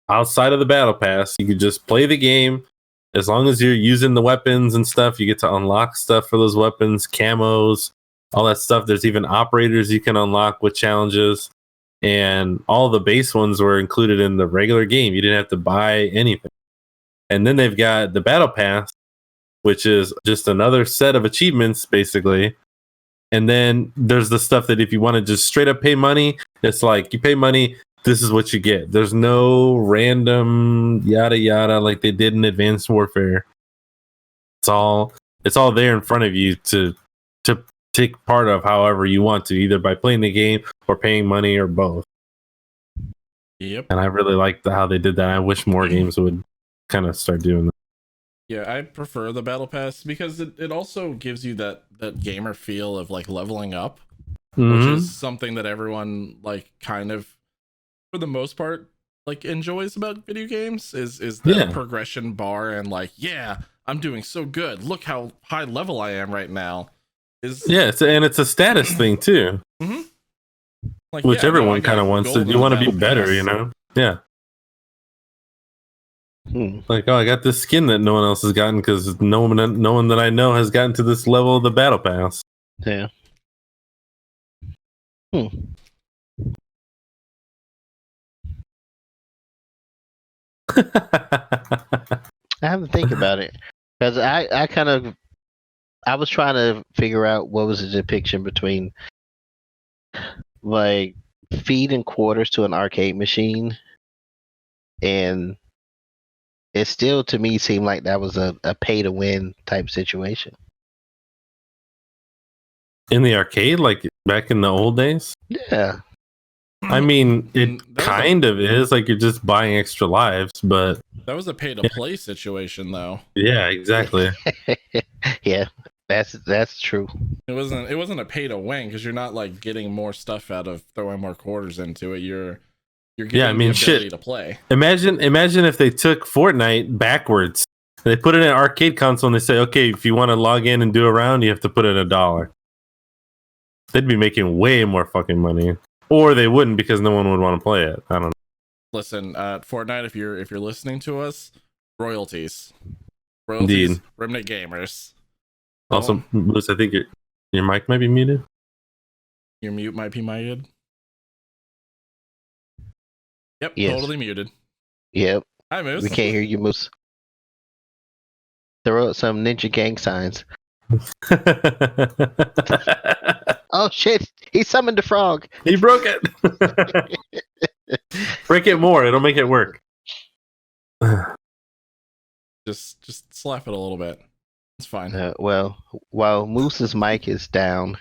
outside of the battle pass, you can just play the game. As long as you're using the weapons and stuff, you get to unlock stuff for those weapons, camos, all that stuff. There's even operators you can unlock with challenges, and all the base ones were included in the regular game. You didn't have to buy anything. And then they've got the battle pass, which is just another set of achievements, basically. And then there's the stuff that if you want to just straight up pay money, it's like you pay money, this is what you get. There's no random yada yada like they did in Advanced Warfare. It's all there in front of you to take part of however you want to, either by playing the game or paying money or both. Yep. And I really like how they did that. I wish more games would kind of start doing that. Yeah, I prefer the battle pass because it also gives you that gamer feel of like leveling up, which is Mhm. something that everyone like kind of for the most part like enjoys about video games is that Yeah. progression bar and like, yeah, I'm doing so good. Look how high level I am right now. Is Yeah, and it's a status thing too, Mhm. Like, which yeah, no, I everyone got kind of wants to. gold in You the want to be battle better, pass. you know? Yeah. Hmm. Like, oh, I got this skin that no one else has gotten because no one that I know has gotten to this level of the battle pass. Yeah. Hmm. I have to think about it because I was trying to figure out what was the depiction between like feeding quarters to an arcade machine, and it still to me seemed like that was a pay to win type situation. In the arcade, like back in the old days. Yeah. I mean, it That was a kind of is like you're just buying extra lives, but pay to play situation though. yeah, exactly. Yeah. That's true. It wasn't a pay to win because you're not like getting more stuff out of throwing more quarters into it. You're getting Yeah, I mean, the ability shit. to play. Imagine if they took Fortnite backwards. They put it in an arcade console and they say, okay, if you want to log in and do a round, you have to put in $1. They'd be making way more fucking money. Or they wouldn't because no one would want to play it. I don't know. Listen, Fortnite, if you're listening to us, royalties, Indeed. Remnant gamers. Also, Moose, I think your mic might be muted. Your mute might be muted. Yep, Yes. totally muted. Yep. Hi, Moose. We can't hear you, Moose. Throw out some ninja gang signs. Oh shit! He summoned a frog. He broke it. Break it more. It'll make it work. Just slap it a little bit. It's fine. Well, while Moose's mic is down,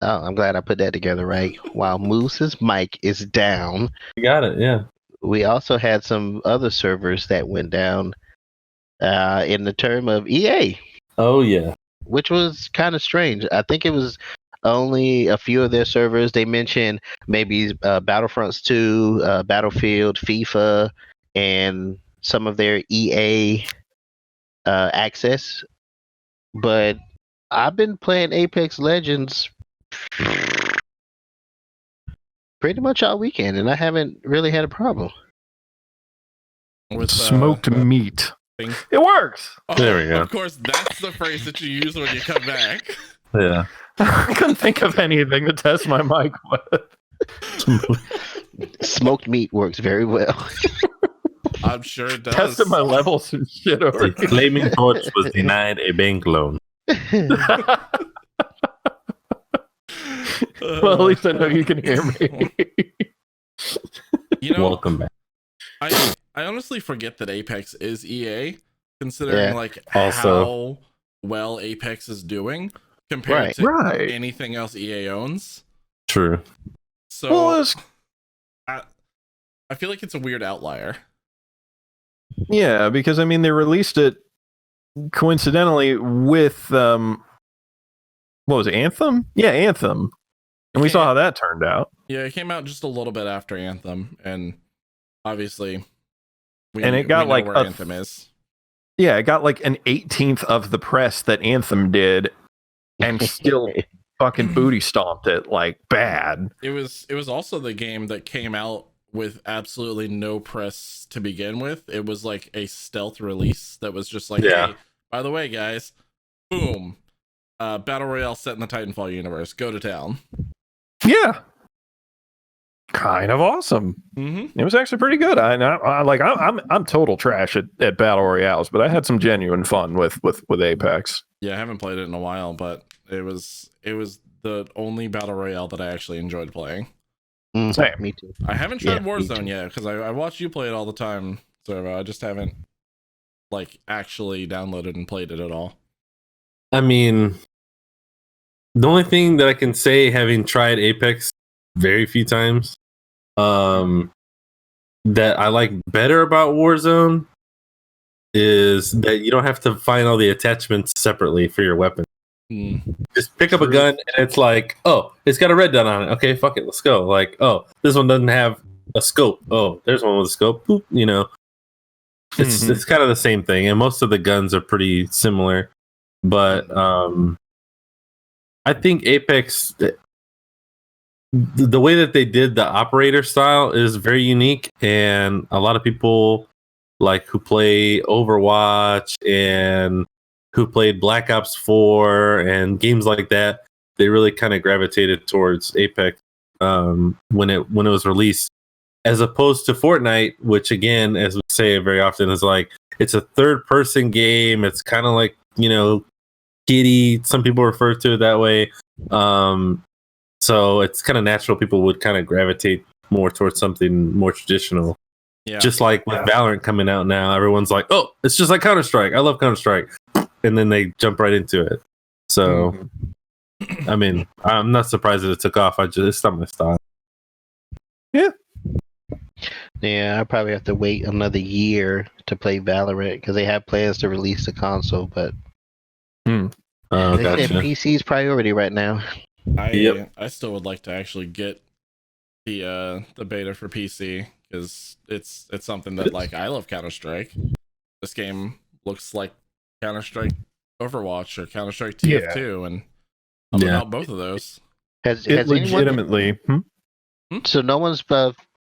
oh, I'm glad I put that together right. While Moose's mic is down, You got it. Yeah. we also had some other servers that went down in the term of EA, Oh yeah. which was kind of strange. I think it was only a few of their servers. They mentioned maybe Battlefronts 2, Battlefield, FIFA, and some of their EA access. But I've been playing Apex Legends pretty much all weekend, and I haven't really had a problem. With Smoked meat. things. It works. Oh, There we go. Of course, that's the phrase that you use when you come back. Yeah. I couldn't think of anything to test my mic with. Smoked meat works very well. I'm sure it does. Tested my levels and shit over The Flaming Torch was denied a bank loan. Well, at least I know you can hear me. You know, Welcome back. I honestly forget that Apex is EA, considering Yeah. like Also- how well Apex is doing compared Right. to Right. anything else EA owns. True. So Well, it's, I feel like it's a weird outlier. yeah, because I mean they released it coincidentally with what was it, Anthem? Yeah, Anthem. And we saw how that turned out. Yeah, it came out just a little bit after Anthem, and obviously, And it got know like where a- Anthem is. Yeah, it got like an 18th of the press that Anthem did, and still fucking booty stomped it like bad. It was also the game that came out with absolutely no press to begin with. It was like a stealth release that was just like, Yeah. hey, by the way, guys, boom, battle royale set in the Titanfall universe. Go to town. Yeah. Kind of awesome. Mm-hmm. It was actually pretty good. I'm total trash at battle royales, but I had some genuine fun with Apex. Yeah, I haven't played it in a while, but it was the only battle royale that I actually enjoyed playing. Same. Me too. I haven't tried Yeah, me Warzone too. yet because I watch you play it all the time, so I just haven't like actually downloaded and played it at all. I mean, the only thing that I can say, having tried Apex very few times, that I like better about Warzone is that you don't have to find all the attachments separately for your weapon. Just pick up a gun and it's like, oh, it's got a red dot on it. Okay, fuck it, let's go. Like, oh, this one doesn't have a scope. Oh, there's one with a scope. Boop, you know, it's kind of the same thing, and most of the guns are pretty similar. But I think Apex, the way that they did the operator style is very unique, and a lot of people like who play Overwatch and who played Black Ops 4 and games like that, they really kind of gravitated towards Apex when it was released, as opposed to Fortnite, which again, as we say very often, is like it's a third person game. It's kind of like, you know, kiddie. Some people refer to it that way. So it's kind of natural people would kind of gravitate more towards something more traditional. Yeah. Just like with Valorant coming out now, everyone's like, "Oh, it's just like Counter-Strike. I love Counter-Strike." And then they jump right into it. So, I mean, I'm not surprised that it took off. It's not my style. Yeah, I probably have to wait another year to play Valorant because they have plans to release the console, but Gotcha. PC's priority right now. I still would like to actually get the beta for PC because it's something that, like, I love Counter-Strike. This game looks like Counter-Strike Overwatch or Counter-Strike TF2, and I'm about both of those. Has legitimately. So no one's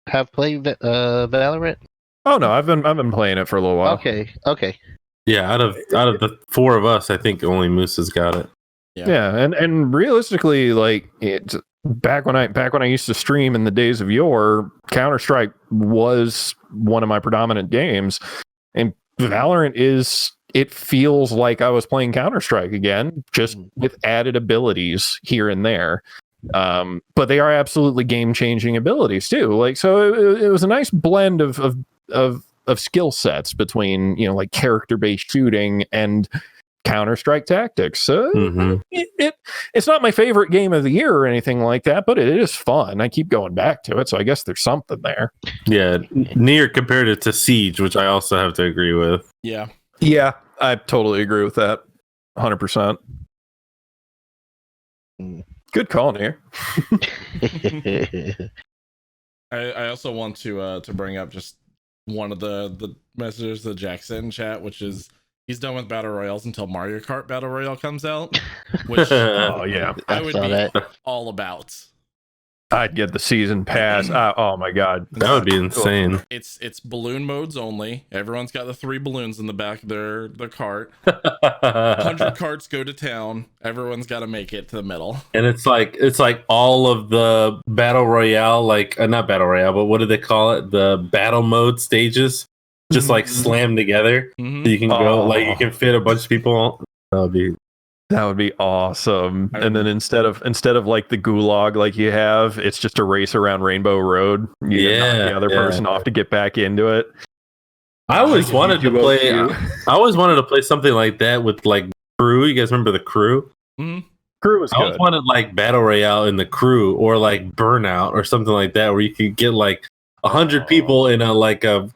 have played Valorant? Oh no, I've been playing it for a little while. Okay. Yeah, out of the four of us, I think only Moose has got it. Yeah, and realistically, like, it's back when I used to stream in the days of yore, Counter-Strike was one of my predominant games, and Valorant it feels like I was playing Counter-Strike again, just with added abilities here and there. But they are absolutely game-changing abilities too. Like, so it was a nice blend of skill sets between, you know, like character-based shooting and Counter-Strike tactics. So it's not my favorite game of the year or anything like that, but it is fun. I keep going back to it, so I guess there's something there. Yeah, Nier compared it to Siege, which I also have to agree with. Yeah, I totally agree with that. 100%. Good call, Nier. I also want to bring up just one of the messages that Jack sent in chat, which is he's done with battle royales until Mario Kart Battle Royale comes out, which Oh yeah, I would be all about. I'd get the season pass. Oh my god, that would be insane. It's balloon modes only. Everyone's got the 3 balloons in the back of their cart. 100 carts go to town. Everyone's got to make it to the middle. And it's like all of the battle royale, like not battle royale, but what do they call it? The battle mode stages, just like slammed together. So you can go, like you can fit a bunch of people. That would be awesome. And then instead of like the gulag like you have, it's just a race around Rainbow Road. You knock the other person off to get back into it. I always wanted to play. I always wanted to play something like that with like Crew. You guys remember the Crew? Crew was good. I always wanted like battle royale in the Crew, or like Burnout or something like that, where you could get like 100 people in a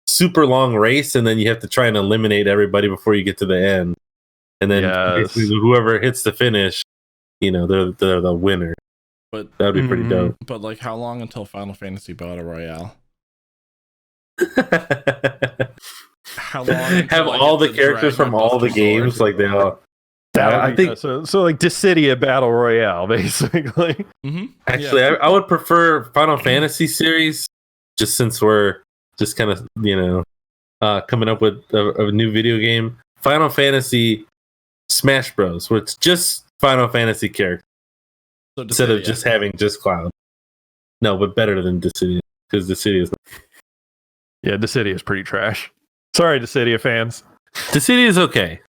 super long race, and then you have to try and eliminate everybody before you get to the end. And then basically whoever hits the finish, you know, they're the winner. But that'd be pretty dope. But like, how long until Final Fantasy Battle Royale? How long? Have all the characters from all the games, like they all. I think so like Dissidia Battle Royale, basically. Actually, I would prefer Final Fantasy series, just since we're just kind of, you know, coming up with a new video game. Final Fantasy Smash Bros, where it's just Final Fantasy characters, so instead of just having just Cloud. No, but better than Dissidia, because Dissidia is. Yeah, Dissidia is pretty trash. Sorry, Dissidia fans. Dissidia is okay.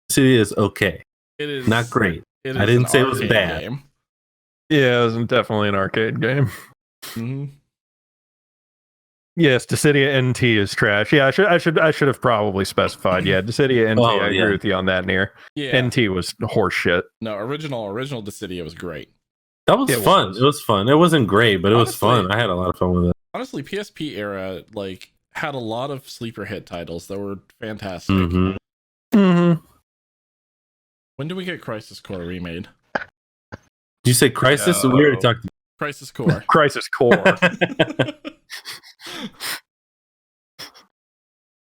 Dissidia is okay. It is not great. I didn't say it was bad. Game. Yeah, it was definitely an arcade game. Yes, Dissidia NT is trash. Yeah, I should have probably specified. Yeah, Dissidia NT. I agree with you on that, Nier. Yeah, NT was horseshit. No, original Dissidia was great. That was fun. It was fun. It wasn't great, but it was fun. I had a lot of fun with it. Honestly, PSP era had a lot of sleeper hit titles that were fantastic. Mhm. When do we get Crisis Core remade? Did you say Crysis? No. We already talked. Crisis Core. Crysis Core.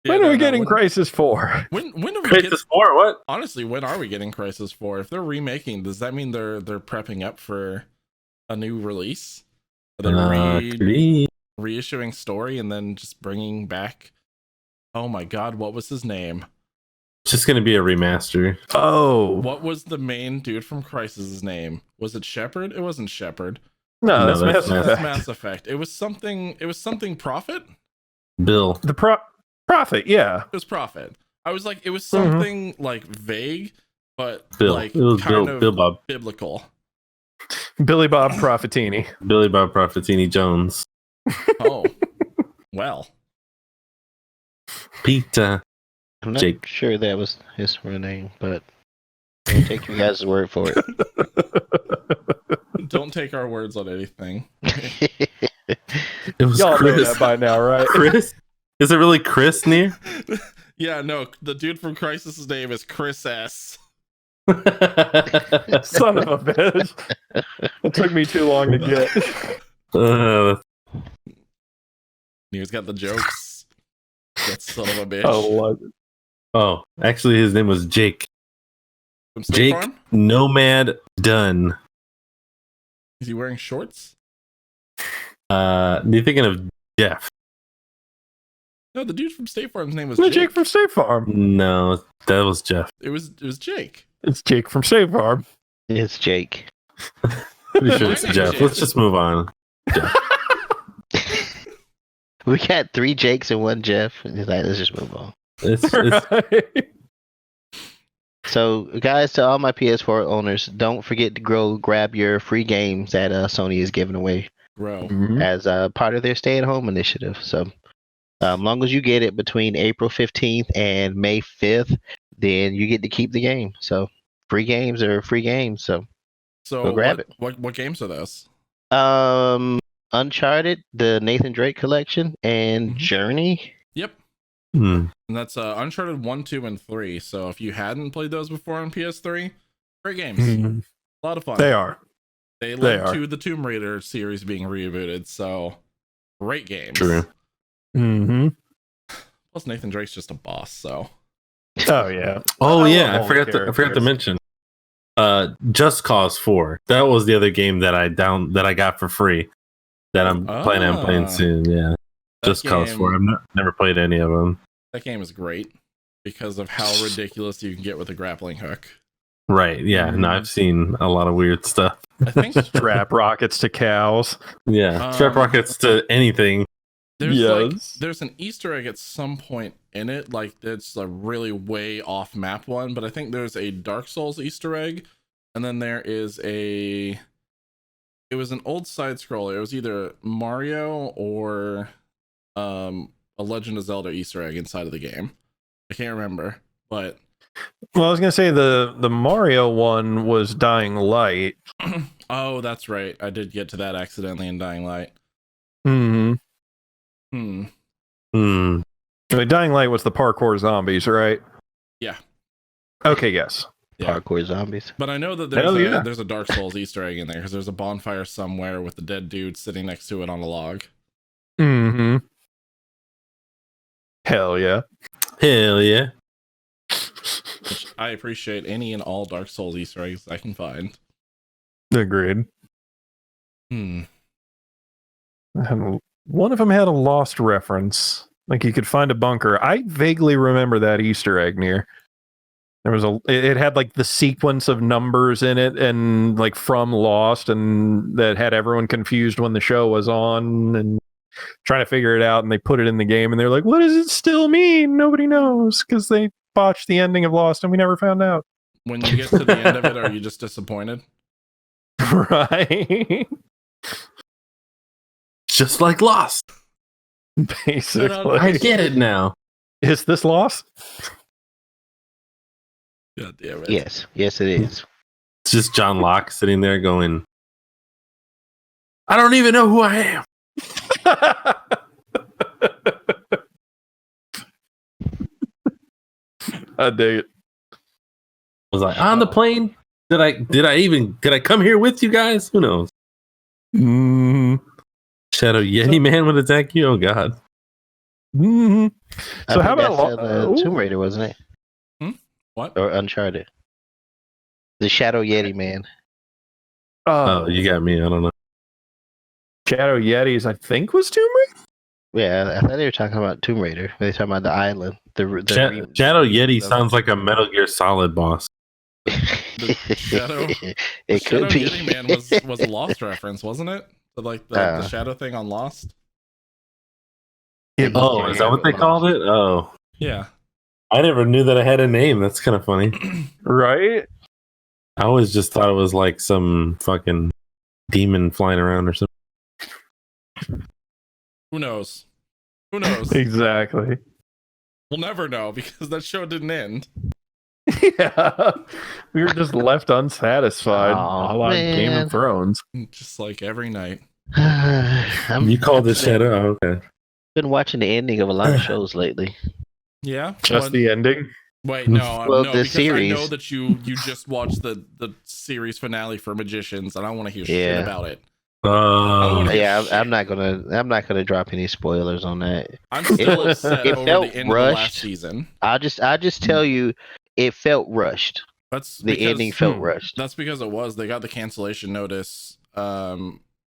When are we getting Crysis 4? When are we Crysis 4? What? honestly, when are we getting Crisis 4? If they're remaking, does that mean they're prepping up for a new release? Are they Could be. reissuing story and then just bringing back? Oh my god, what was his name? It's just gonna be a remaster. Oh. What was the main dude from Crysis' name? Was it Shepard? It wasn't Shepard. No, that's that's Mass Effect. Mass Effect. It was something Prophet? Bill. The Prophet, yeah. It was Prophet. I was like, it was something like vague, but Bill. like It was kind Bill. of Bill Bob. biblical. Billy Bob Profitini. Billy Bob Profitini Jones. Oh, well. Peter. I'm not Jake. sure that was his real name, but I'll take you guys' word for it. Don't take our words on anything. It was Y'all know Chris. that by now, right? Chris? Is it really Chris near? Yeah, no, the dude from Crysis' name is Chris S. Son of a bitch. It took me too long to get. He's got the jokes. That son of a bitch. I love it. Oh, actually, his name was Jake. From State Jake Farm? Nomad Dunn. Is he wearing shorts? You're thinking of Jeff? No, the dude from State Farm's name was No, Jake. Jake from State Farm. No, that was Jeff. It was Jake. It's Jake from State Farm. It's Jake. Pretty sure it's Jeff. Let's just move on. We got 3 Jakes and 1 Jeff. He's like, let's just move on. It's Right. So, guys, to all my PS4 owners, don't forget to grab your free games that Sony is giving away Bro. as part of their stay-at-home initiative. So, long as you get it between April 15th and May 5th, then you get to keep the game. So, free games are free games. So, So Go grab it. What games are those? Uncharted, the Nathan Drake collection, and Mhm. Journey. Yep. Hmm. And that's Uncharted 1, 2, and 3. So if you hadn't played those before on PS3, great games. Mhm. A lot of fun. They are. They They led are. to the Tomb Raider series being rebooted. So great games. True. Mm-hmm. Plus Nathan Drake's just a boss. So Oh, yeah. Oh I yeah, love I all forgot the to characters. mention. Just Cause 4. That was the other game that I got for free. That I'm planning on playing soon. Yeah, Just Cause 4. I've never played any of them. that game is great because of how ridiculous you can get with a grappling hook. Right? Yeah. No, I've seen a lot of weird stuff. I think Strap rockets to cows. Yeah, strap rockets to anything. there's an Easter egg at some point in it, like it's a really way off map one, but I think there's a Dark Souls Easter egg, and then there is it was an old side scroller. It was either Mario or a Legend of Zelda Easter egg inside of the game. I can't remember, but Well, I was gonna say the Mario one was Dying Light. oh, that's right. I did get to that accidentally in Dying Light. Hmm. Hmm. I mean, Dying Light was the parkour zombies, right? Yeah. Okay. Yes. Yeah. Parkour zombies. But I know that Hell yeah. there's a Dark Souls Easter egg in there because there's a bonfire somewhere with the dead dude sitting next to it on a log. Hmm. Hell yeah. Hell yeah. Which I appreciate any and all Dark Souls Easter eggs I can find. Agreed. Hmm. And one of them had a lost reference. Like you could find a bunker. I vaguely remember that Easter egg near. There was it had like the sequence of numbers in it and like from Lost, and that had everyone confused when the show was on and trying to figure it out, and they put it in the game and they're like, what does it still mean? Nobody knows because they botched the ending of Lost and we never found out. When you get to the end of it, are you just disappointed? Right. Just like Lost. Basically. I get it now. Is this Lost? God damn it. Yes, yes, it is. It's just John Locke sitting there going, I don't even know who I am. I dig it. Was like on the plane. Did I come here with you guys? Who knows? Mm, Shadow Yeti man would attack you. Oh god. mm. I So think how about that's Tomb Raider, wasn't it? What? Or Uncharted? The Shadow Yeti man. Oh, you got me. I don't know. Shadow Yetis, I think, was Tomb Raider. Yeah, I thought they were talking about Tomb Raider. They were talking about the island. Shadow Yeti sounds like a Metal Gear Solid boss. The Shadow. It The Shadow could be. Yeti Man was a Lost reference, wasn't it? Like the Shadow thing on Lost. Oh, is that what they called it? Oh, Yeah. I never knew that it had a name. That's kind of funny. Right? I always just thought it was like some fucking demon flying around or something. Who knows? Who knows? Exactly. We'll never know because that show didn't end. Yeah. We were just left unsatisfied. Aw, a la Game man. of Thrones. Just like every night. You called it Shadow? Oh, okay. Been watching the ending of a lot of shows lately. Yeah. Just What? the ending. Wait, no, Well, no, the because I know series. that you just watched the series finale for Magicians, and I want to hear shit Yeah. about it. Yeah, I'm not gonna drop any spoilers on that. I'm still upset it over felt the end of the last rushed. season. I'll just tell you, it felt rushed. That's The because, ending felt rushed. That's because it was. They got the cancellation notice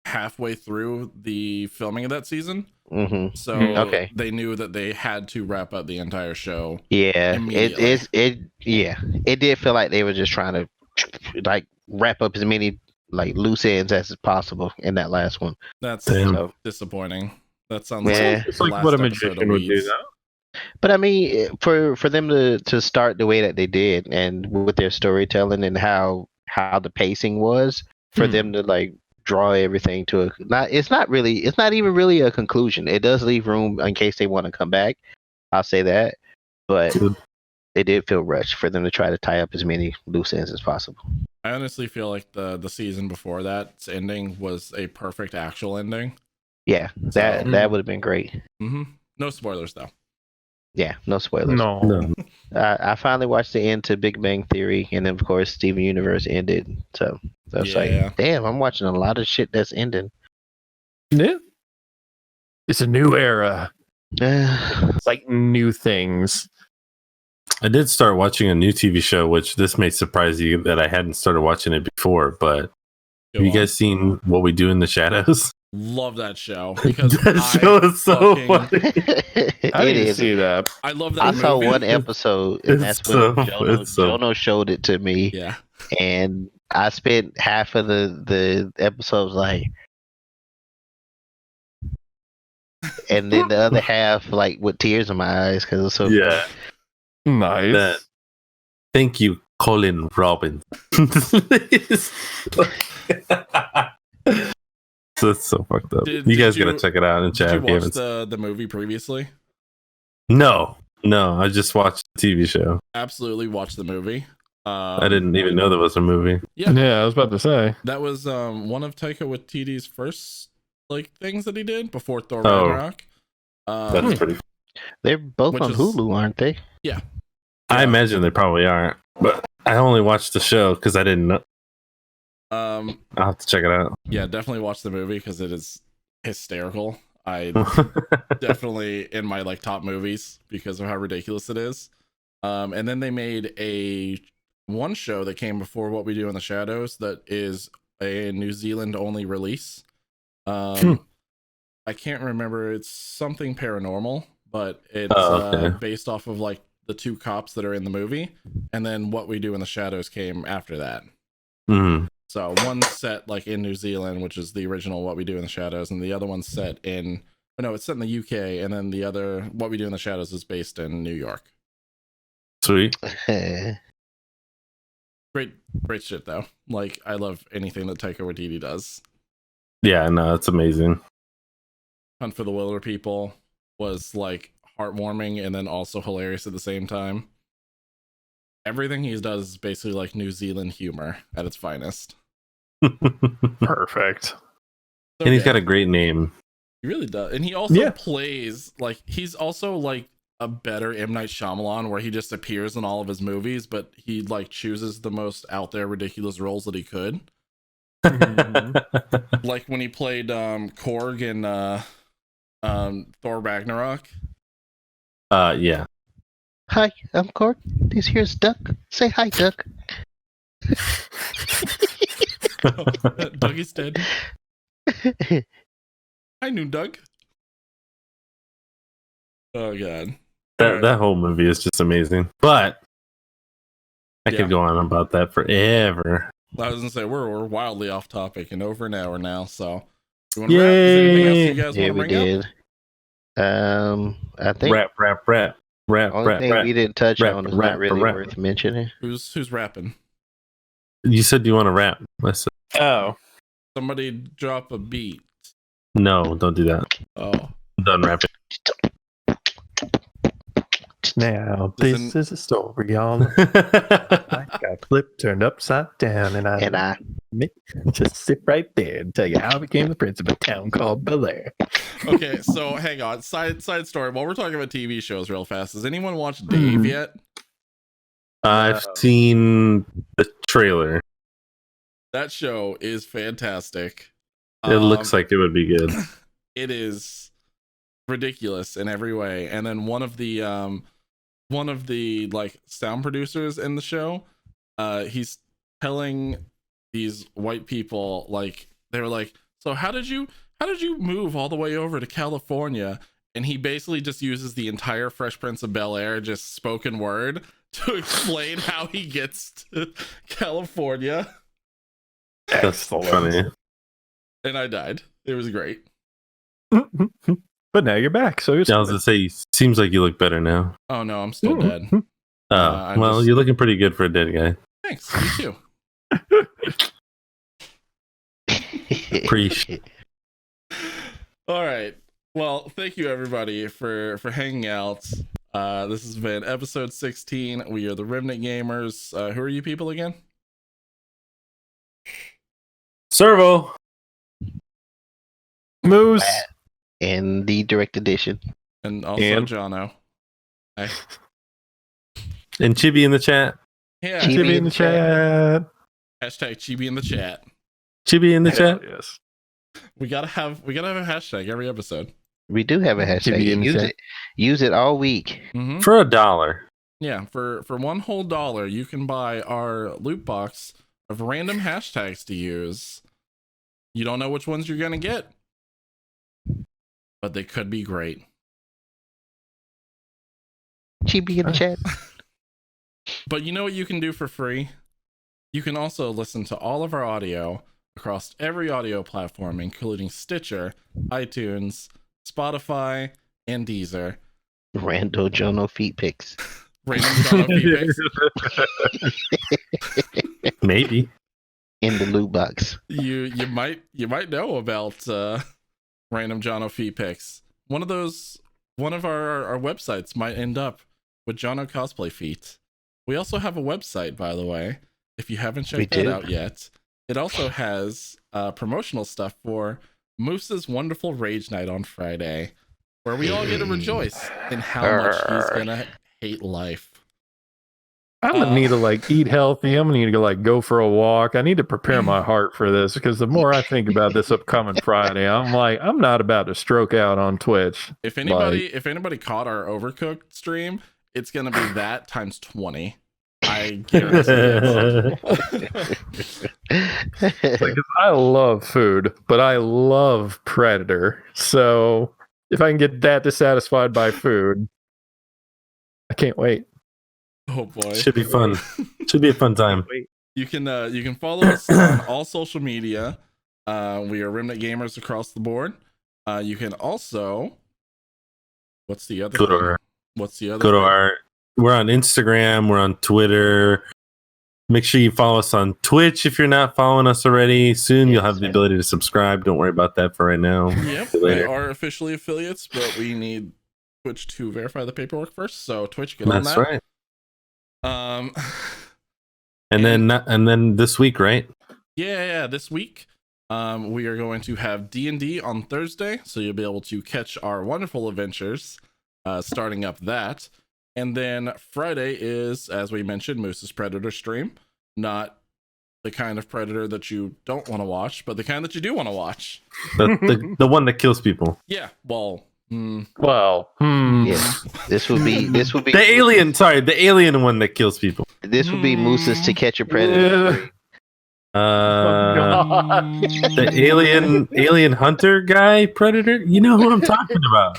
halfway through the filming of that season. Mm-hmm. So Okay. they knew that they had to wrap up the entire show. Yeah, Immediately. it did feel like they were just trying to like wrap up as many like loose ends as possible in that last one. That's So, disappointing. That sounds Yeah. like It's the like last what a episode of magician would do, Weeds. though. but I mean, for them to start the way that they did, and with their storytelling and how the pacing was, for them to like draw everything to it's not even really a conclusion. It does leave room in case they want to come back. I'll say that, but it did feel rushed for them to try to tie up as many loose ends as possible. I honestly feel like the season before that's ending was a perfect actual ending. Yeah, that would have been great. Mm-hmm. No spoilers though. Yeah, no spoilers. No. I finally watched the end to Big Bang Theory, and then of course Steven Universe ended. So I was like, damn, I'm watching a lot of shit that's ending. Yeah. It's a new era. Yeah. It's like new things. I did start watching a new TV show, which this may surprise you that I hadn't started watching it before, but have you guys seen What We Do in the Shadows? Love that show because That show is so funny. I It didn't is. see that. I love that I movie. saw one episode, and It's that's when so- Jono showed it to me, Yeah. and I spent half of the episodes like, and then the other half like with tears in my eyes because it's so Yeah. Nice. That- Thank you, Colin Robbins. That's so fucked up. Did you guys you- gotta check it out in Did chat. you if you watch haven't the movie previously? No, I just watched the TV show. Absolutely watch the movie. I didn't even know there was a movie. Yeah, I was about to say. That was one of Taika Waititi's first like things that he did before Thor Oh. Ragnarok. That's pretty. They're both Which on is- Hulu, aren't they? I imagine they probably aren't, but I only watched the show because I didn't know. I'll have to check it out. Yeah, definitely watch the movie because it is hysterical. I definitely in my like top movies because of how ridiculous it is. And then they made one show that came before What We Do in the Shadows that is a New Zealand only release. I can't remember. It's something paranormal, but it's based off of like the two cops that are in the movie, and then What We Do in the Shadows came after that. Mhm. So one's set like in New Zealand, which is the original What We Do in the Shadows, and the other one's set in it's set in the UK, and then the other What We Do in the Shadows is based in New York. Sweet. Great shit though. Like I love anything that Taika Waititi does. Yeah, no, it's amazing. Hunt for the Wilder People was like heartwarming and then also hilarious at the same time. Everything he does is basically like New Zealand humor at its finest. Perfect. So And he's good. got a great name. He really does. And he also Yeah. plays like he's also like a better M. Night Shyamalan where he just appears in all of his movies, but he like chooses the most out there ridiculous roles that he could. Like when he played Korg in Thor Ragnarok. Yeah. Hi, I'm Cork. This here's Duck. Say hi, Duck. Dougie's dead. I knew Doug. Oh god. That whole movie is just amazing. But I Yeah. could go on about that forever. I was gonna say we're wildly off topic and over an hour now, so you wanna wrap? Is there anything else you guys Yeah, want to we bring up? did. I think Rap. only thing we didn't touch rap, on is rap, not really rap. worth mentioning. Who's rapping? You said you want to rap. I said, Oh, Somebody drop a beat. no, don't do that. Oh. I'm done rapping. now Doesn't- this is a story on I got flipped, turned upside down, and I just sit right there and tell you how I became the prince of a town called Bel Air. Okay, so hang on. Side story. While we're talking about TV shows real fast, has anyone watched Dave yet? I've seen the trailer. That show is fantastic. It looks like it would be good. It is ridiculous in every way. And then one of the like sound producers in the show, he's telling these white people, like, they were like, so how did you move all the way over to California? And he basically just uses the entire Fresh Prince of Bel-Air just spoken word to explain how he gets to California. That's funny. And I died. It was great. But now you're back, so it's I was gonna say, seems like you look better now. Oh no, I'm still dead. Oh, well, just- you're looking pretty good for a dead guy. Thanks. You too. Appreciate. All right. Well, thank you everybody for hanging out. This has been episode 16. We are the Remnant Gamers. Who are you people again? Servo. Moose. In the direct edition. And also And- Jono. Hi. And Chibi in the chat. Yeah. Chibi Chibi in the chat. Hashtag Chibi in the chat. Chibi in the Hell chat. yes. We gotta have a hashtag every episode. We do have a hashtag. Chibi in the Use chat. it. Use it all week. Mm-hmm. For $1. Yeah, for one whole $1, you can buy our loot box of random hashtags to use. You don't know which ones you're gonna get, but they could be great. Chibi in the chat. But you know what you can do for free? You can also listen to all of our audio across every audio platform, including Stitcher, iTunes, Spotify, and Deezer. Rando Jono feet pics. Random Jono Phoenix. Maybe. In the loot box. You might know about Random Jono feet pics. One of our websites might end up with Jono cosplay feet. We also have a website, by the way, if you haven't checked that out yet. It also has promotional stuff for Moose's wonderful Rage Night on Friday, where we all get to rejoice in how much he's gonna hate life. I'm gonna need to like eat healthy. I'm gonna need to go for a walk. I need to prepare my heart for this because the more I think about this upcoming Friday, I'm like, I'm not about to stroke out on Twitch. If anybody caught our Overcooked stream, it's gonna be that times 20. I guarantee it. Like, 'cause I love food, but I love Predator. So if I can get that dissatisfied by food, I can't wait. Oh boy. Should be fun. Should be a fun time. You can follow us on all social media. We are Remnant Gamers across the board. You can also, what's the other Go to thing? our, What's the other go to thing? our. We're on Instagram. We're on Twitter. Make sure you follow us on Twitch if you're not following us already. Soon you'll have the ability to subscribe. Don't worry about that for right now. Yep, See you we later. are officially affiliates, but we need Twitch to verify the paperwork first. So Twitch, get on That's that. right. And then this week, right? Yeah, this week we are going to have D&D on Thursday, so you'll be able to catch our wonderful adventures starting up that. And then Friday is, as we mentioned, Moose's Predator stream. Not the kind of Predator that you don't want to watch, but the kind that you do want to watch. The one that kills people. Yeah, well... Yeah, this would be The alien. Sorry, the alien one that kills people. This would be Moose's To Catch a Predator. The alien hunter guy, Predator. You know who I'm talking about.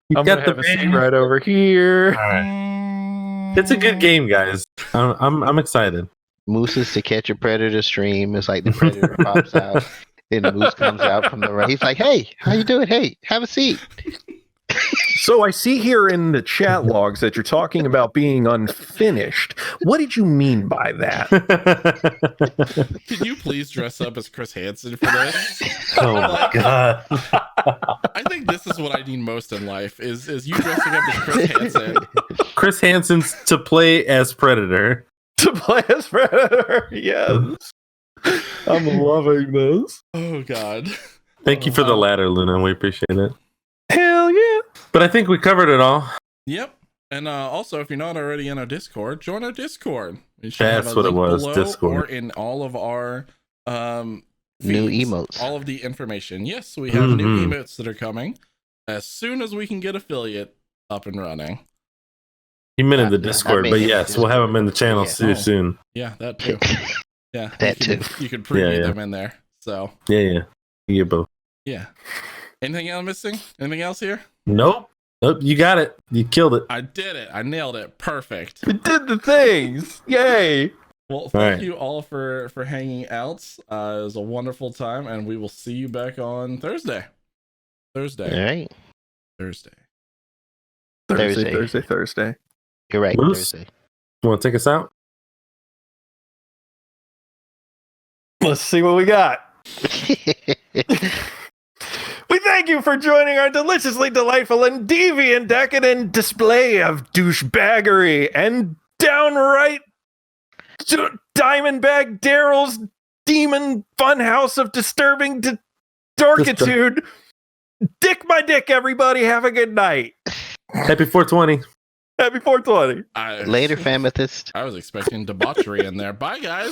You I'm gonna have a seat right over here. All right. It's a good game, guys. I'm excited. Moose's To Catch a Predator stream is like the predator pops out, and Moose comes out from the right. He's like, "Hey, how you doing? Hey, have a seat." So I see here in the chat logs that you're talking about being unfinished. What did you mean by that? Can you please dress up as Chris Hansen for this? Oh my god! I think this is what I need most in life is you dressing up as Chris Hansen. Chris Hansen's to play as Predator. To play as Predator, yes. I'm loving this. Oh god. Thank you for the ladder, Luna. We appreciate it. Hell yeah. But I think we covered it all. Yep. And also, if you're not already in our Discord, join our Discord. We should That's have a what it link was, below Discord. Or in all of our New feeds, emotes. all of the information. Yes, we have new emotes that are coming as soon as we can get affiliate up and running. You meant in the Discord, but yes, we'll have them in the channel soon. Yeah, that too. Yeah, That you can preview Yeah. them in there. So Yeah. You get both. yeah. Anything else missing? Anything else here? Nope. You got it. You killed it. I did it. I nailed it. Perfect. We did the things. Yay. Well, thank right. you all for hanging out. It was a wonderful time, and we will see you back on Thursday. All right. Thursday. Thursday. You're right. Moose? Thursday. You want to take us out? Let's see what we got. We thank you for joining our deliciously delightful and deviant decadent display of douchebaggery and downright Diamondbag Daryl's demon funhouse of disturbing dorkitude. Dick my dick, everybody. Have a good night. Happy 420. Happy 420. Later, Famethist. I was expecting debauchery in there. Bye, guys.